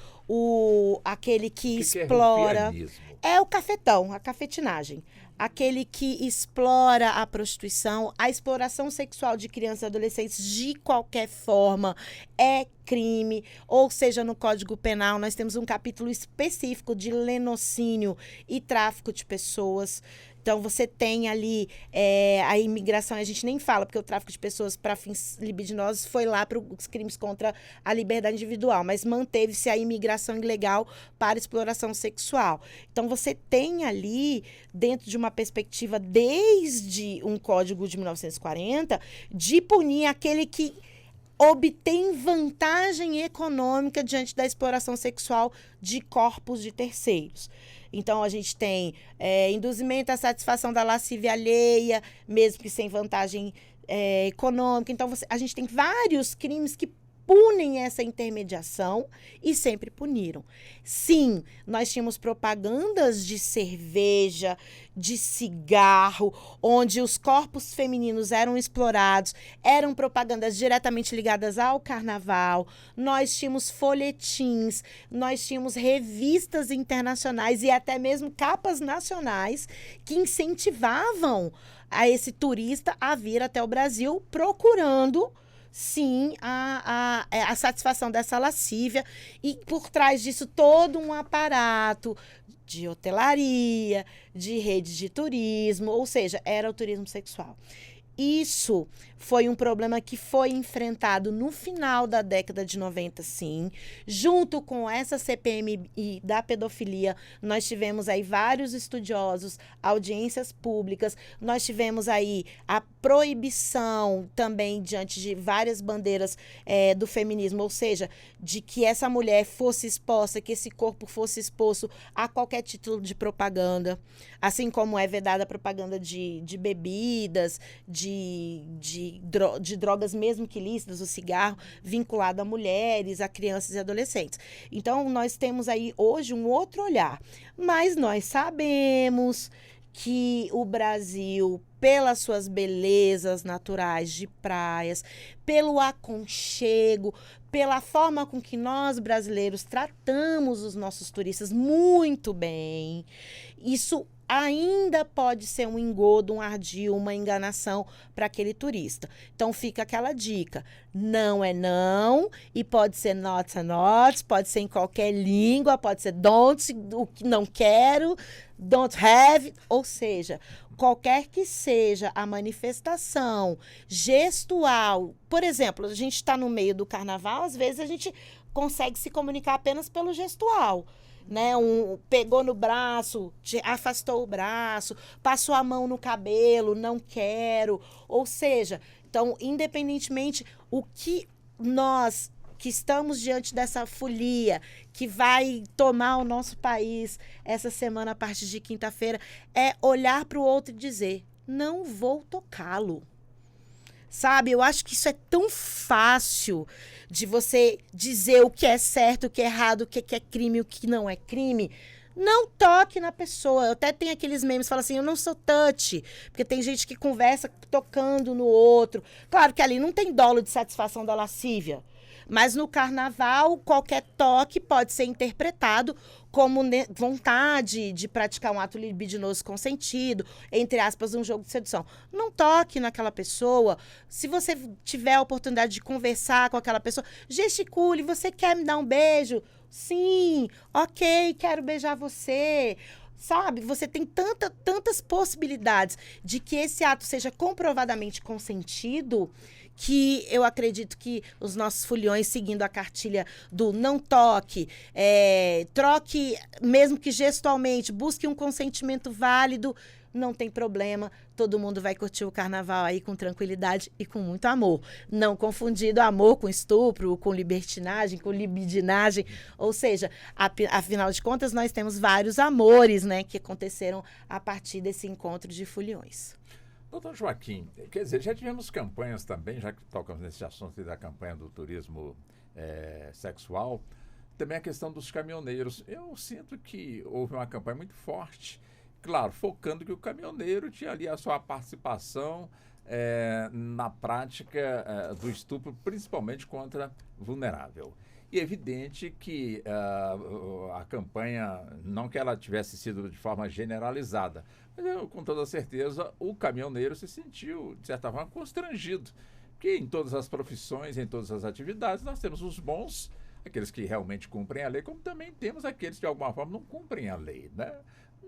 aquele que explora. É o cafetão, a cafetinagem. Aquele que explora a prostituição, a exploração sexual de crianças e adolescentes de qualquer forma é crime. Ou seja, no Código Penal nós temos um capítulo específico de lenocínio e tráfico de pessoas. Então, você tem ali a imigração, a gente nem fala, porque o tráfico de pessoas para fins libidinosos foi lá para os crimes contra a liberdade individual, mas manteve-se a imigração ilegal para exploração sexual. Então, você tem ali, dentro de uma perspectiva desde um código de 1940, de punir aquele que obtém vantagem econômica diante da exploração sexual de corpos de terceiros. Então, a gente tem induzimento à satisfação da lascívia alheia, mesmo que sem vantagem econômica. Então, a gente tem vários crimes que punem essa intermediação e sempre puniram. Sim, nós tínhamos propagandas de cerveja, de cigarro, onde os corpos femininos eram explorados, eram propagandas diretamente ligadas ao carnaval. Nós tínhamos folhetins, nós tínhamos revistas internacionais e até mesmo capas nacionais que incentivavam a esse turista a vir até o Brasil procurando sim, a satisfação dessa lascívia e por trás disso todo um aparato de hotelaria, de redes de turismo, ou seja, era o turismo sexual. Isso foi um problema que foi enfrentado no final da década de 90, sim. Junto com essa CPMI da pedofilia, nós tivemos aí vários estudiosos, audiências públicas, nós tivemos aí a proibição também diante de várias bandeiras do feminismo, ou seja, de que essa mulher fosse exposta, que esse corpo fosse exposto a qualquer título de propaganda, assim como é vedada a propaganda de bebidas, de drogas mesmo que ilícitas, o cigarro, vinculado a mulheres, a crianças e adolescentes. Então, nós temos aí hoje um outro olhar. Mas nós sabemos que o Brasil, pelas suas belezas naturais de praias, pelo aconchego, pela forma com que nós brasileiros tratamos os nossos turistas muito bem, isso ainda pode ser um engodo, um ardil, uma enganação para aquele turista. Então fica aquela dica, não é não, e pode ser not é not, pode ser em qualquer língua, pode ser don't, o que não quero, don't have, ou seja, qualquer que seja a manifestação gestual. Por exemplo, a gente está no meio do carnaval, às vezes a gente consegue se comunicar apenas pelo gestual. Né, pegou no braço, afastou o braço, passou a mão no cabelo, não quero. Ou seja, então, independentemente, o que nós que estamos diante dessa folia que vai tomar o nosso país essa semana, a partir de quinta-feira, é olhar para o outro e dizer, não vou tocá-lo. Sabe, eu acho que isso é tão fácil de você dizer o que é certo, o que é errado, o que é crime, o que não é crime. Não toque na pessoa. Eu até tenho aqueles memes que falam assim, eu não sou touch, porque tem gente que conversa tocando no outro. Claro que ali não tem dolo de satisfação da lascívia, mas no carnaval, qualquer toque pode ser interpretado como vontade de praticar um ato libidinoso consentido, entre aspas, um jogo de sedução. Não toque naquela pessoa. Se você tiver a oportunidade de conversar com aquela pessoa, gesticule, você quer me dar um beijo? Sim, ok, quero beijar você. Sabe, você tem tantas possibilidades de que esse ato seja comprovadamente consentido, que eu acredito que os nossos foliões, seguindo a cartilha do não toque, troque, mesmo que gestualmente, busque um consentimento válido, não tem problema, todo mundo vai curtir o carnaval aí com tranquilidade e com muito amor. Não confundido amor com estupro, com libertinagem, com libidinagem, ou seja, afinal de contas, nós temos vários amores, né, que aconteceram a partir desse encontro de foliões. Doutor Joaquim, quer dizer, já tivemos campanhas também, já que tocamos nesse assunto da campanha do turismo sexual, também a questão dos caminhoneiros. Eu sinto que houve uma campanha muito forte, claro, focando que o caminhoneiro tinha ali a sua participação na prática do estupro, principalmente contra vulnerável. E é evidente que a campanha, não que ela tivesse sido de forma generalizada, mas com toda certeza o caminhoneiro se sentiu, de certa forma, constrangido. Porque em todas as profissões, em todas as atividades, nós temos os bons, aqueles que realmente cumprem a lei, como também temos aqueles que de alguma forma não cumprem a lei, né?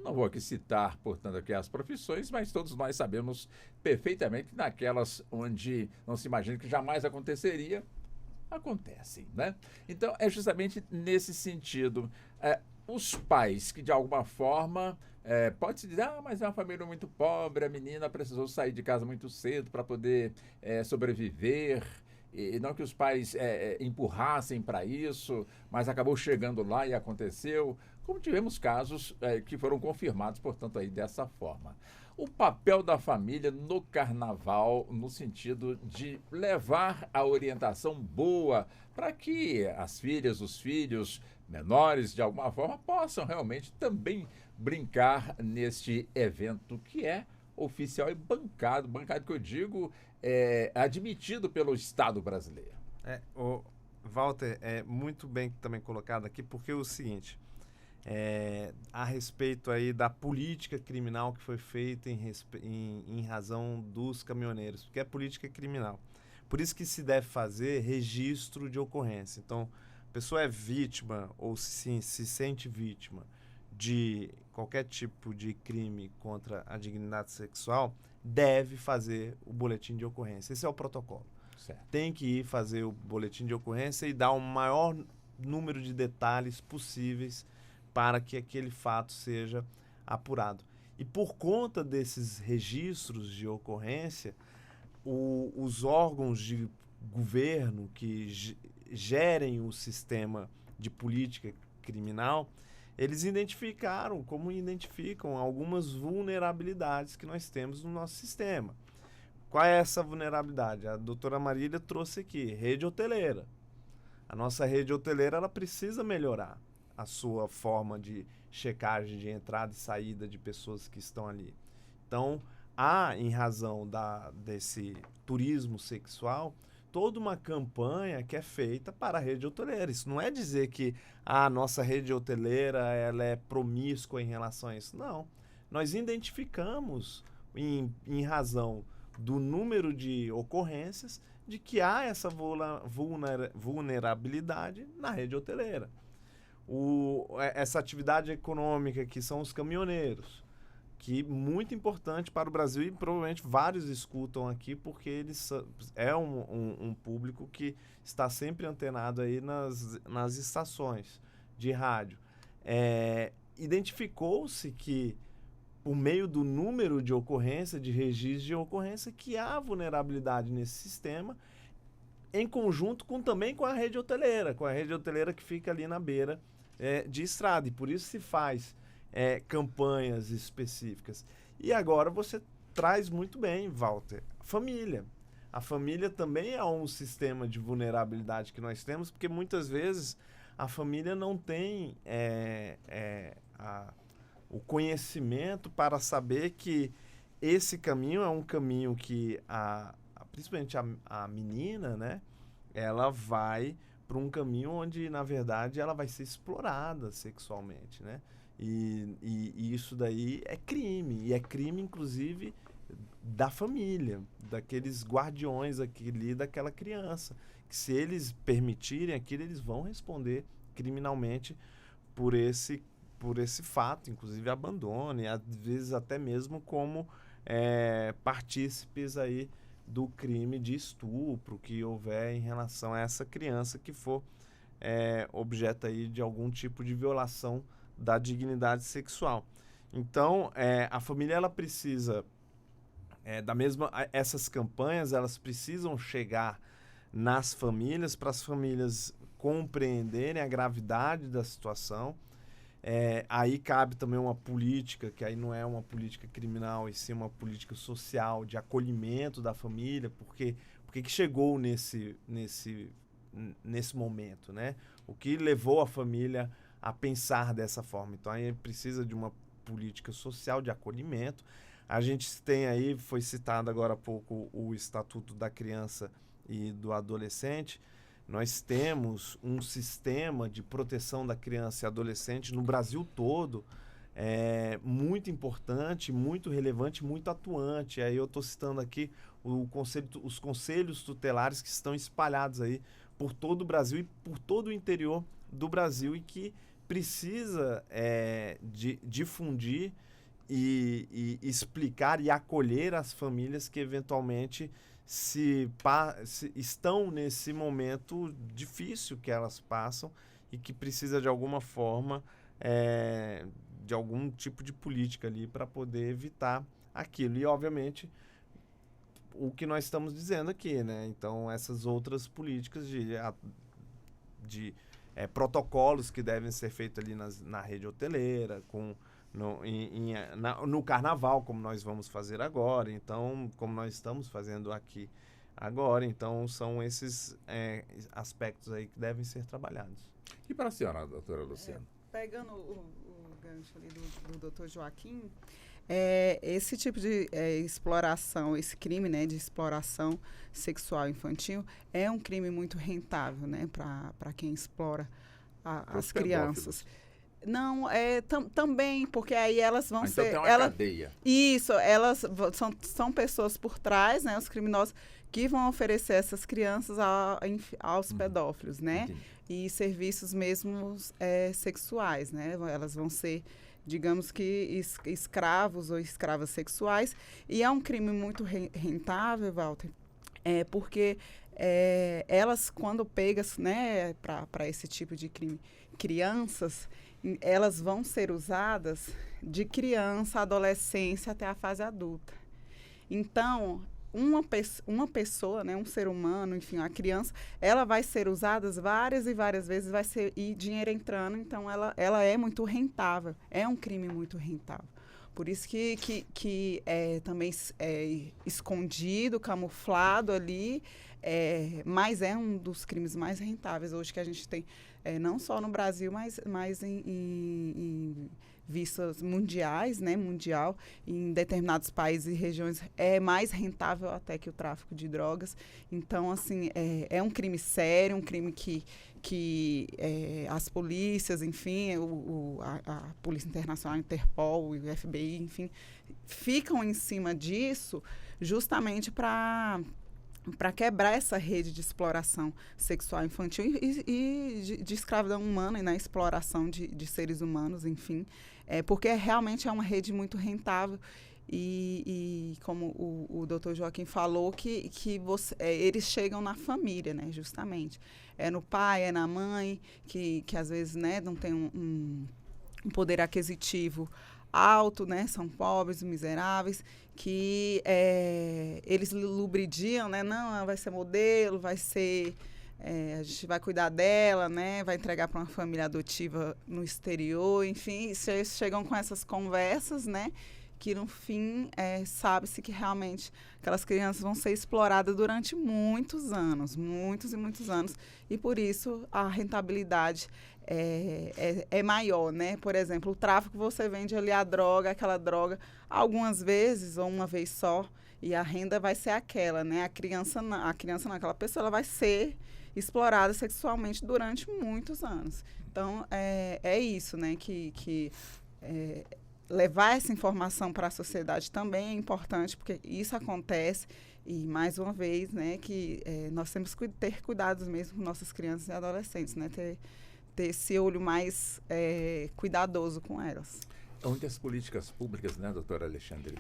Não vou aqui citar, portanto, aqui as profissões, mas todos nós sabemos perfeitamente que naquelas onde não se imagina que jamais aconteceria, acontecem, né? Então, é justamente nesse sentido. Os pais que, de alguma forma, pode-se dizer, mas é uma família muito pobre, a menina precisou sair de casa muito cedo para poder sobreviver, e não que os pais empurrassem para isso, mas acabou chegando lá e aconteceu, como tivemos casos que foram confirmados, portanto, aí dessa forma. O papel da família no carnaval, no sentido de levar a orientação boa para que as filhas, os filhos menores, de alguma forma, possam realmente também brincar neste evento que é oficial e bancado que eu digo, admitido pelo Estado brasileiro. Walter, é muito bem também colocado aqui, porque é o seguinte... a respeito aí da política criminal que foi feita em razão dos caminhoneiros, porque é política criminal. Por isso que se deve fazer registro de ocorrência. Então, a pessoa é vítima ou se sente vítima qualquer tipo de crime contra a dignidade sexual deve fazer o boletim de ocorrência. Esse é o protocolo. Certo. Tem que ir fazer o boletim de ocorrência e dar o maior número de detalhes possíveis para que aquele fato seja apurado. E por conta desses registros de ocorrência, os órgãos de governo que gerem o sistema de política criminal, eles identificam algumas vulnerabilidades que nós temos no nosso sistema. Qual é essa vulnerabilidade? A doutora Marília trouxe aqui, rede hoteleira. A nossa rede hoteleira ela precisa melhorar a sua forma de checagem de entrada e saída de pessoas que estão ali. Então, há, em razão desse turismo sexual, toda uma campanha que é feita para a rede hoteleira. Isso não é dizer que a nossa rede hoteleira ela é promíscua em relação a isso. Não. Nós identificamos, em razão do número de ocorrências, de que há essa vulnerabilidade na rede hoteleira. Essa atividade econômica que são os caminhoneiros, que muito importante para o Brasil e provavelmente vários escutam aqui porque eles é um público que está sempre antenado aí nas estações de rádio. Identificou-se que por meio do número de ocorrência, de registros de ocorrência, que há vulnerabilidade nesse sistema, em conjunto também com a rede hoteleira que fica ali na beira de estrada. E por isso se faz campanhas específicas. E agora você traz muito bem, Walter, família. A família também é um sistema de vulnerabilidade que nós temos, porque muitas vezes a família não tem o conhecimento para saber que esse caminho é um caminho que principalmente a menina, né, ela vai para um caminho onde, na verdade, ela vai ser explorada sexualmente, né? E isso daí é crime. E é crime, inclusive, da família, daqueles guardiões ali daquela criança. Que se eles permitirem aquilo, eles vão responder criminalmente por esse fato, inclusive abandono, e às vezes até mesmo como partícipes aí do crime de estupro que houver em relação a essa criança que for objeto aí de algum tipo de violação da dignidade sexual. Então, a família ela precisa essas campanhas elas precisam chegar nas famílias para as famílias compreenderem a gravidade da situação. Aí cabe também uma política, que aí não é uma política criminal, e sim uma política social de acolhimento da família, porque que chegou nesse momento, né? O que levou a família a pensar dessa forma. Então aí precisa de uma política social de acolhimento. A gente tem aí, foi citado agora há pouco, o Estatuto da Criança e do Adolescente. Nós temos um sistema de proteção da criança e adolescente no Brasil todo, muito importante, muito relevante, muito atuante. Aí eu estou citando aqui os conselhos tutelares que estão espalhados aí por todo o Brasil e por todo o interior do Brasil, e que precisa difundir e explicar e acolher as famílias que eventualmente se estão nesse momento difícil que elas passam e que precisa de alguma forma de algum tipo de política ali para poder evitar aquilo. E obviamente o que nós estamos dizendo aqui, né? Então essas outras políticas de protocolos que devem ser feitos ali na rede hoteleira, no carnaval, como nós vamos fazer agora, então, como nós estamos fazendo aqui agora. Então, são esses aspectos aí que devem ser trabalhados. E para a senhora, doutora Luciana? Pegando o gancho ali do doutor Joaquim, esse tipo de exploração, esse crime, né, de exploração sexual infantil é um crime muito rentável, né, para quem explora as crianças. Não, também, porque aí elas vão então ser... Tem uma cadeia. Isso, elas são pessoas por trás, né, os criminosos, que vão oferecer essas crianças aos pedófilos, né? Entendi. E serviços mesmo sexuais, né? Elas vão ser, digamos que, escravos ou escravas sexuais. E é um crime muito rentável, Walter, porque elas, quando pegas, né, para esse tipo de crime, crianças, elas vão ser usadas de criança, adolescência até a fase adulta. Então, uma pessoa, né, um ser humano, enfim, a criança, ela vai ser usada várias e várias vezes, e dinheiro entrando, então ela é muito rentável, é um crime muito rentável. Por isso que também escondido, camuflado ali, mas é um dos crimes mais rentáveis hoje que a gente tem, não só no Brasil, mas em vistas mundiais, né, mundial, em determinados países e regiões é mais rentável até que o tráfico de drogas. Então, assim, é um crime sério, um crime que as polícias, enfim, a Polícia Internacional, Interpol, o FBI, enfim, ficam em cima disso justamente para quebrar essa rede de exploração sexual infantil e de escravidão humana, e na exploração de seres humanos, enfim, porque realmente é uma rede muito rentável e como o doutor Joaquim falou, que eles chegam na família, né, justamente. É no pai, é na mãe, que às vezes, né, não tem um poder aquisitivo alto, né, são pobres, miseráveis, que eles lubridiam, né, não, ela vai ser modelo, vai ser, a gente vai cuidar dela, né, vai entregar para uma família adotiva no exterior, enfim, eles chegam com essas conversas, né, que no fim sabe-se que realmente aquelas crianças vão ser exploradas durante muitos anos, muitos e muitos anos, e por isso a rentabilidade é maior, né? Por exemplo, o tráfico, você vende ali a droga, aquela droga, algumas vezes ou uma vez só, e a renda vai ser aquela, né? A criança não, aquela pessoa, ela vai ser explorada sexualmente durante muitos anos. Então, é isso, né? Levar essa informação para a sociedade também é importante, porque isso acontece e, mais uma vez, né, que nós temos que ter cuidados mesmo com nossas crianças e adolescentes, né, ter esse olho mais cuidadoso com elas. Onde as políticas públicas, né, doutora Alexandre,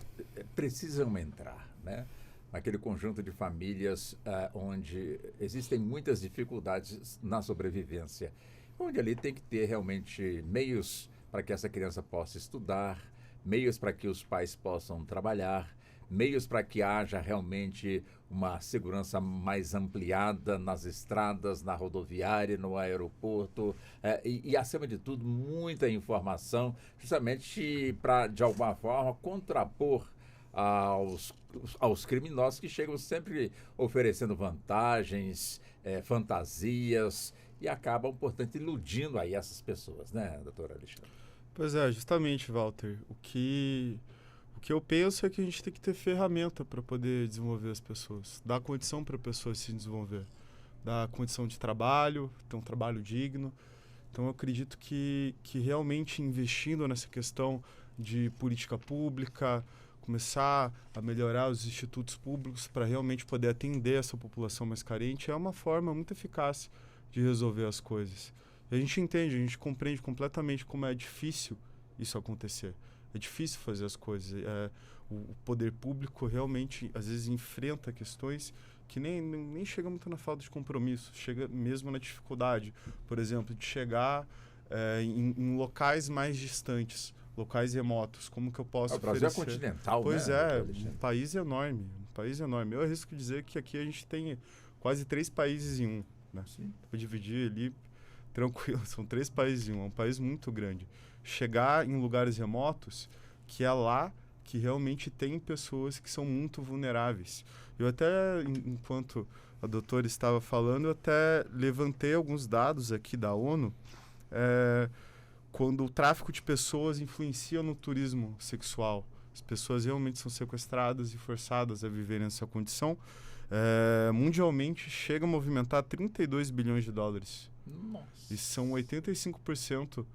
precisam entrar, né, naquele conjunto de famílias onde existem muitas dificuldades na sobrevivência, onde ali tem que ter realmente meios para que essa criança possa estudar, meios para que os pais possam trabalhar, meios para que haja realmente uma segurança mais ampliada nas estradas, na rodoviária, no aeroporto, e, acima de tudo, muita informação, justamente para, de alguma forma, contrapor aos criminosos que chegam sempre oferecendo vantagens, fantasias, e acabam, portanto, iludindo aí essas pessoas, né, doutora Alexandre? Pois é, justamente, Walter. O que eu penso é que a gente tem que ter ferramenta para poder desenvolver as pessoas, dar condição para a pessoa se desenvolver, dar condição de trabalho, ter um trabalho digno. Então, eu acredito que realmente investindo nessa questão de política pública, começar a melhorar os institutos públicos para realmente poder atender essa população mais carente é uma forma muito eficaz de resolver as coisas. E a gente entende, a gente compreende completamente como é difícil isso acontecer. É difícil fazer as coisas. O poder público realmente, às vezes, enfrenta questões que nem chega muito na falta de compromisso, chega mesmo na dificuldade, por exemplo, de chegar em locais mais distantes, locais remotos. Como que eu posso oferecer? O Brasil é continental, pois né? Pois é, um país enorme, Eu arrisco dizer que aqui a gente tem quase 3 países em um, né? Vou dividir ali tranquilo, são 3 países em um, é um país muito grande. Chegar em lugares remotos, que é lá que realmente tem pessoas que são muito vulneráveis. Eu até, enquanto a doutora estava falando, eu até levantei alguns dados aqui da ONU, quando o tráfico de pessoas influencia no turismo sexual. As pessoas realmente são sequestradas e forçadas a viver nessa condição. Mundialmente, chega a movimentar 32 bilhões de dólares. Nossa. E são 85%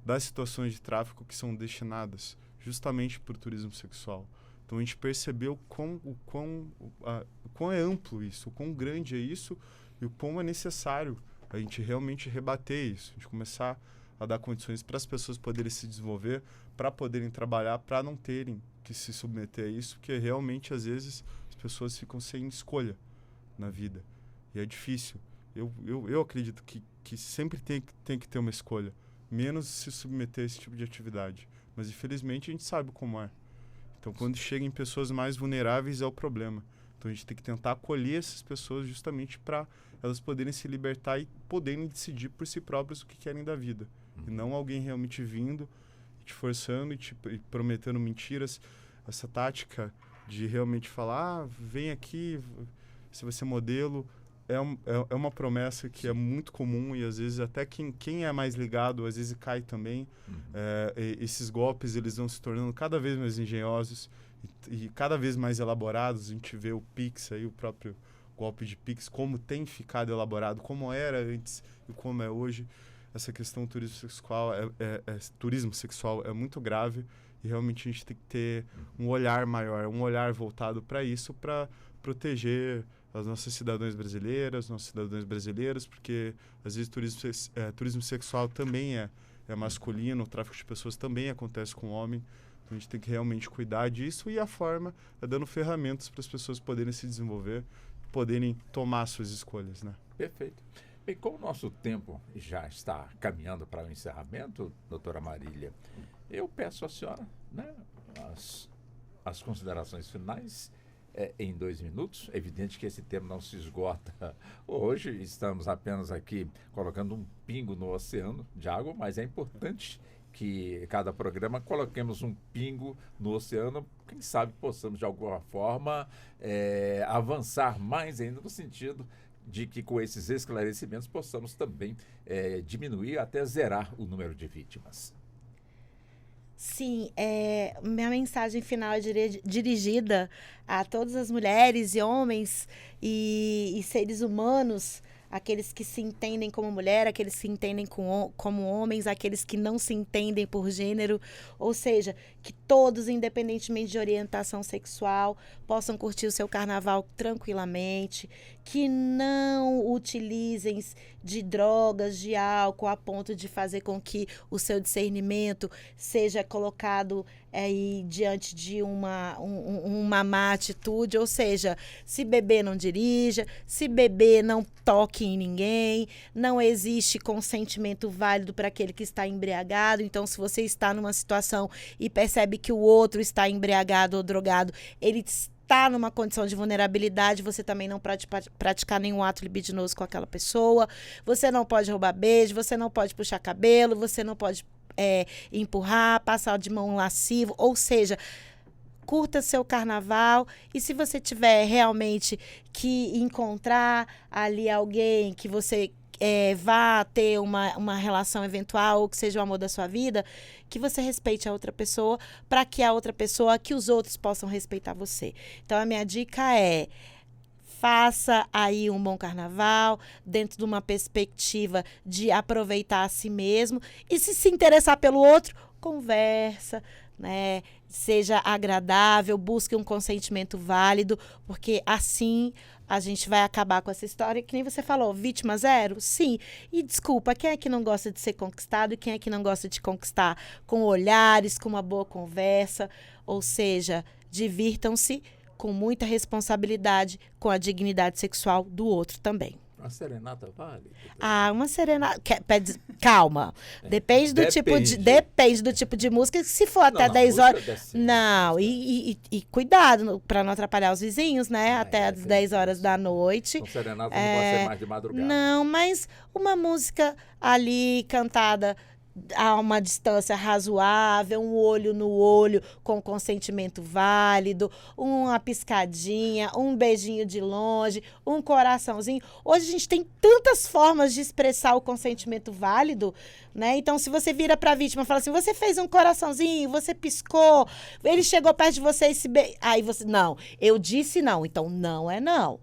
das situações de tráfico que são destinadas justamente para o turismo sexual. Então a gente percebeu o quão é amplo isso, o quão grande é isso e o quão é necessário a gente realmente rebater isso, a gente começar a dar condições para as pessoas poderem se desenvolver, para poderem trabalhar, para não terem que se submeter a isso, porque realmente, às vezes, as pessoas ficam sem escolha na vida. E é difícil. Eu acredito que sempre tem que ter uma escolha, menos se submeter a esse tipo de atividade. Mas, infelizmente, a gente sabe como é. Então, quando chega em pessoas mais vulneráveis, é o problema. Então, a gente tem que tentar acolher essas pessoas justamente para elas poderem se libertar e poderem decidir por si próprias o que querem da vida. E não alguém realmente vindo, te forçando e prometendo mentiras. Essa tática de realmente falar, vem aqui, você vai ser modelo, é uma promessa que é muito comum e às vezes até quem é mais ligado, às vezes cai também. Esses golpes, eles vão se tornando cada vez mais engenhosos e cada vez mais elaborados. A gente vê o Pix aí, o próprio golpe de Pix, como tem ficado elaborado, como era antes e como é hoje. Essa questão do turismo sexual é muito grave e realmente a gente tem que ter um olhar maior, um olhar voltado para isso, para proteger as nossas cidadãs brasileiras, nossos cidadãos brasileiros, porque às vezes turismo sexual também é masculino, o tráfico de pessoas também acontece com o homem. Então a gente tem que realmente cuidar disso e a forma é dando ferramentas para as pessoas poderem se desenvolver, poderem tomar suas escolhas, né? Perfeito. Bem, como o nosso tempo já está caminhando para o encerramento, doutora Marília, eu peço à senhora, né, as considerações finais em 2 minutos. É evidente que esse tema não se esgota hoje, estamos apenas aqui colocando um pingo no oceano de água, mas é importante que cada programa coloquemos um pingo no oceano, quem sabe possamos de alguma forma avançar mais ainda no sentido de que com esses esclarecimentos possamos também diminuir até zerar o número de vítimas. Sim, minha mensagem final é dirigida a todas as mulheres e homens e seres humanos, aqueles que se entendem como mulher, aqueles que se entendem como homens, aqueles que não se entendem por gênero, ou seja, que todos, independentemente de orientação sexual, possam curtir o seu carnaval tranquilamente, que não utilizem de drogas, de álcool, a ponto de fazer com que o seu discernimento seja colocado aí diante de uma má atitude, ou seja, se beber não dirija, se beber não toque em ninguém, não existe consentimento válido para aquele que está embriagado. Então, se você está numa situação e percebe que o outro está embriagado ou drogado, ele está numa condição de vulnerabilidade, você também não pode praticar nenhum ato libidinoso com aquela pessoa, você não pode roubar beijo, você não pode puxar cabelo, você não pode empurrar, passar de mão lascivo, ou seja, curta seu carnaval. E se você tiver realmente que encontrar ali alguém que você vá ter uma relação eventual ou que seja o amor da sua vida, que você respeite a outra pessoa, para que a outra pessoa, que os outros possam respeitar você. Então a minha dica é: faça aí um bom carnaval, dentro de uma perspectiva de aproveitar a si mesmo. E se interessar pelo outro, conversa, né? Seja agradável, busque um consentimento válido, porque assim a gente vai acabar com essa história. Que nem você falou, vítima zero? Sim. E desculpa, quem é que não gosta de ser conquistado e quem é que não gosta de conquistar? Com olhares, com uma boa conversa. Ou seja, divirtam-se com muita responsabilidade com a dignidade sexual do outro também. Uma serenata vale? Uma serenata... Calma. Depende do tipo de música. Se for até 10 horas... Não, e cuidado para não atrapalhar os vizinhos, né? Até às 10 horas da noite. Então, serenata não pode ser mais de madrugada. Não, mas uma música ali cantada a uma distância razoável, um olho no olho com consentimento válido, uma piscadinha, um beijinho de longe, um coraçãozinho. Hoje a gente tem tantas formas de expressar o consentimento válido, né? Então, se você vira para a vítima e fala assim, você fez um coraçãozinho, você piscou, ele chegou perto de você e aí você, não, eu disse não, então não é não.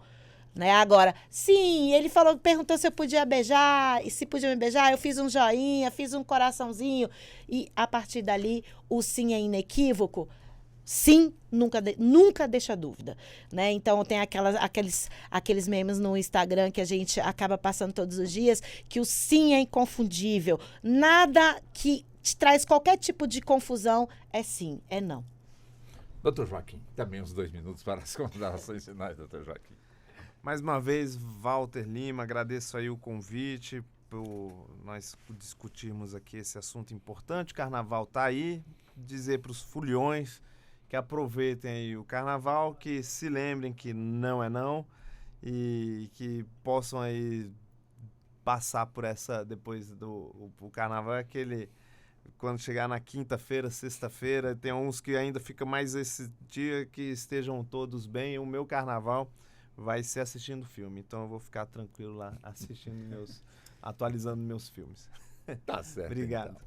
Né? Agora, sim, ele perguntou se eu podia beijar, e se podia me beijar, eu fiz um joinha, fiz um coraçãozinho, e a partir dali o sim é inequívoco. Sim, nunca deixa dúvida, né? Então tem aqueles memes no Instagram que a gente acaba passando todos os dias, que o sim é inconfundível. Nada que te traz qualquer tipo de confusão é sim, é não. Doutor Joaquim, também uns 2 minutos para as considerações finais, doutor Joaquim. Mais uma vez, Walter Lima, agradeço aí o convite por nós discutirmos aqui esse assunto importante. O carnaval tá aí, dizer para os foliões que aproveitem aí o carnaval, que se lembrem que não é não e que possam aí passar por essa, depois o carnaval é aquele, quando chegar na quinta-feira, sexta-feira, tem uns que ainda fica mais esse dia, que estejam todos bem. O meu carnaval vai ser assistindo filme, então eu vou ficar tranquilo lá assistindo atualizando meus filmes. Tá certo. Obrigado.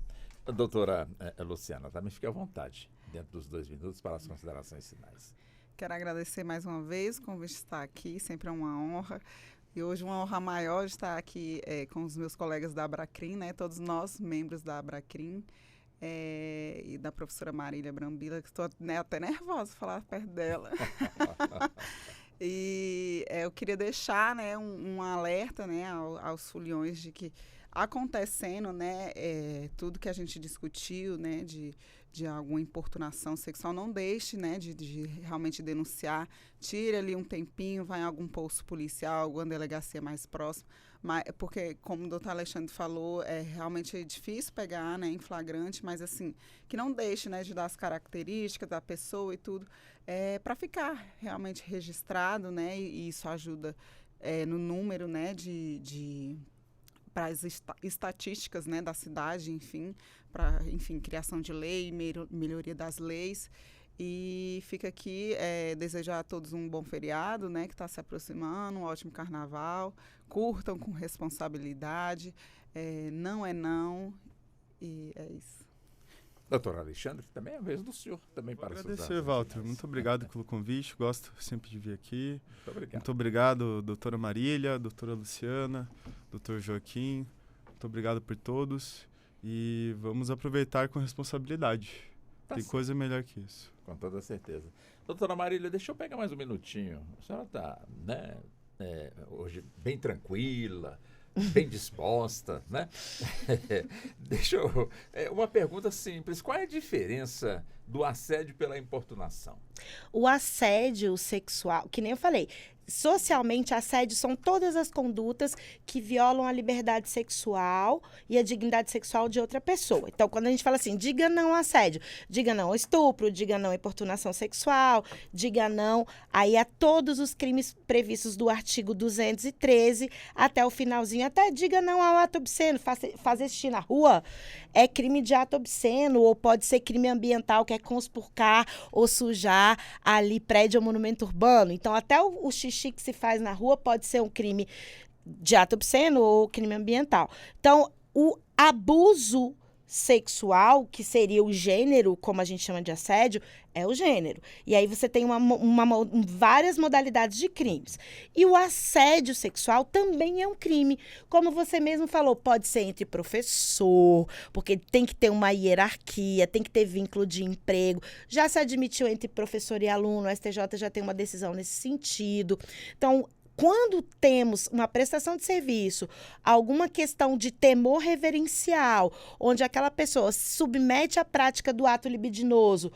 Então. Doutora Luciana, também fique à vontade, dentro dos 2 minutos, para as considerações finais. Quero agradecer mais uma vez o convite de estar aqui, sempre é uma honra. E hoje uma honra maior de estar aqui com os meus colegas da Abracrim, né? Todos nós, membros da Abracrim, e da professora Marília Brambila, que estou até nervosa de falar perto dela. E eu queria deixar, né, um alerta, né, aos foliões de que acontecendo, né, tudo que a gente discutiu, né, de alguma importunação sexual, não deixe, né, de realmente denunciar, tire ali um tempinho, vai em algum posto policial, alguma delegacia mais próxima, porque, como o doutor Alexandre falou, realmente é difícil pegar, né, em flagrante, mas assim, que não deixe, né, de dar as características da pessoa e tudo, para ficar realmente registrado, né, e isso ajuda no número, né, para as estatísticas, né, da cidade, enfim, para, enfim, criação de lei, melhoria das leis. E fica aqui desejar a todos um bom feriado, né, que está se aproximando, um ótimo carnaval, curtam com responsabilidade, não é não, e é isso. Doutor Alexandre, também é a vez do senhor, também para agradecer, Walter. Muito obrigado pelo convite, gosto sempre de vir aqui. Muito obrigado. Muito obrigado, doutora Marília, doutora Luciana, doutor Joaquim. Muito obrigado por todos e vamos aproveitar com responsabilidade. Tá Tem certo. coisa melhor que isso. Com toda certeza. Doutora Marília, deixa eu pegar mais um minutinho. A senhora está, né, hoje bem tranquila, bem disposta, né? Deixa eu... uma pergunta simples. Qual é a diferença do assédio pela importunação? O assédio sexual, que nem eu falei, socialmente, assédio são todas as condutas que violam a liberdade sexual e a dignidade sexual de outra pessoa. Então, quando a gente fala assim, diga não ao assédio, diga não ao estupro, diga não à importunação sexual, diga não aí a todos os crimes previstos do artigo 213 até o finalzinho, até diga não ao ato obsceno, fazer xixi na rua é crime de ato obsceno, ou pode ser crime ambiental, que é conspurcar ou sujar ali prédio ou monumento urbano. Então, até o xixi que se faz na rua pode ser um crime de ato obsceno ou crime ambiental. Então, o abuso sexual, que seria o gênero, como a gente chama de assédio, é o gênero. E aí você tem várias modalidades de crimes. E o assédio sexual também é um crime. Como você mesmo falou, pode ser entre professor, porque tem que ter uma hierarquia, tem que ter vínculo de emprego. Já se admitiu entre professor e aluno, o STJ já tem uma decisão nesse sentido. Então, quando temos uma prestação de serviço, alguma questão de temor reverencial, onde aquela pessoa se submete à prática do ato libidinoso,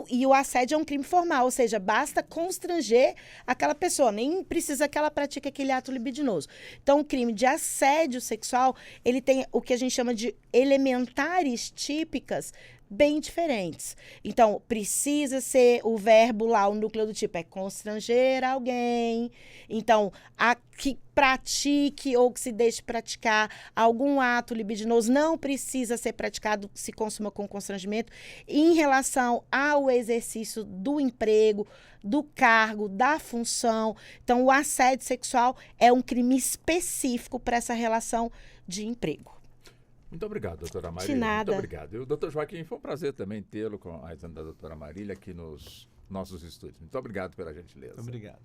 e o assédio é um crime formal, ou seja, basta constranger aquela pessoa, nem precisa que ela pratique aquele ato libidinoso. Então, o crime de assédio sexual, ele tem o que a gente chama de elementares típicas bem diferentes. Então, precisa ser o verbo lá, o núcleo do tipo é constranger alguém. Então, a que pratique ou que se deixe praticar algum ato libidinoso não precisa ser praticado, se consuma com constrangimento. Em relação ao exercício do emprego, do cargo, da função. Então, o assédio sexual é um crime específico para essa relação de emprego. Muito obrigado, doutora Marília. De nada. Muito obrigado. E o doutor Joaquim, foi um prazer também tê-lo com a ajuda da doutora Marília aqui nos nossos estúdios. Muito obrigado pela gentileza. Obrigado.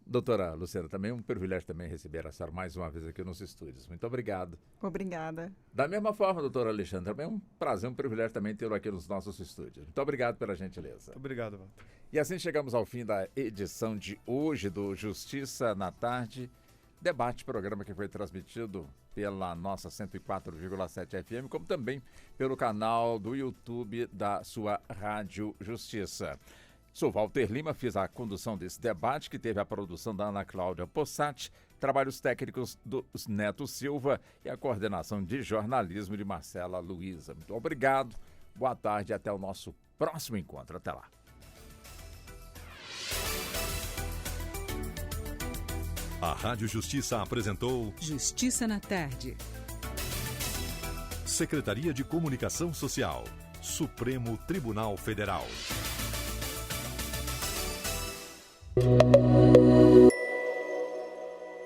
Doutora Luciana, também um privilégio também receber a senhora mais uma vez aqui nos estúdios. Muito obrigado. Obrigada. Da mesma forma, doutora Alexandre, também é um prazer, um privilégio também tê-lo aqui nos nossos estúdios. Muito obrigado pela gentileza. Obrigado, Walter. E assim chegamos ao fim da edição de hoje do Justiça na Tarde. Debate, programa que foi transmitido pela nossa 104,7 FM, como também pelo canal do YouTube da sua Rádio Justiça. Sou Walter Lima, fiz a condução desse debate, que teve a produção da Ana Cláudia Possati, trabalhos técnicos do Neto Silva e a coordenação de jornalismo de Marcela Luiza. Muito obrigado, boa tarde e até o nosso próximo encontro. Até lá. A Rádio Justiça apresentou Justiça na Tarde. Secretaria de Comunicação Social, Supremo Tribunal Federal.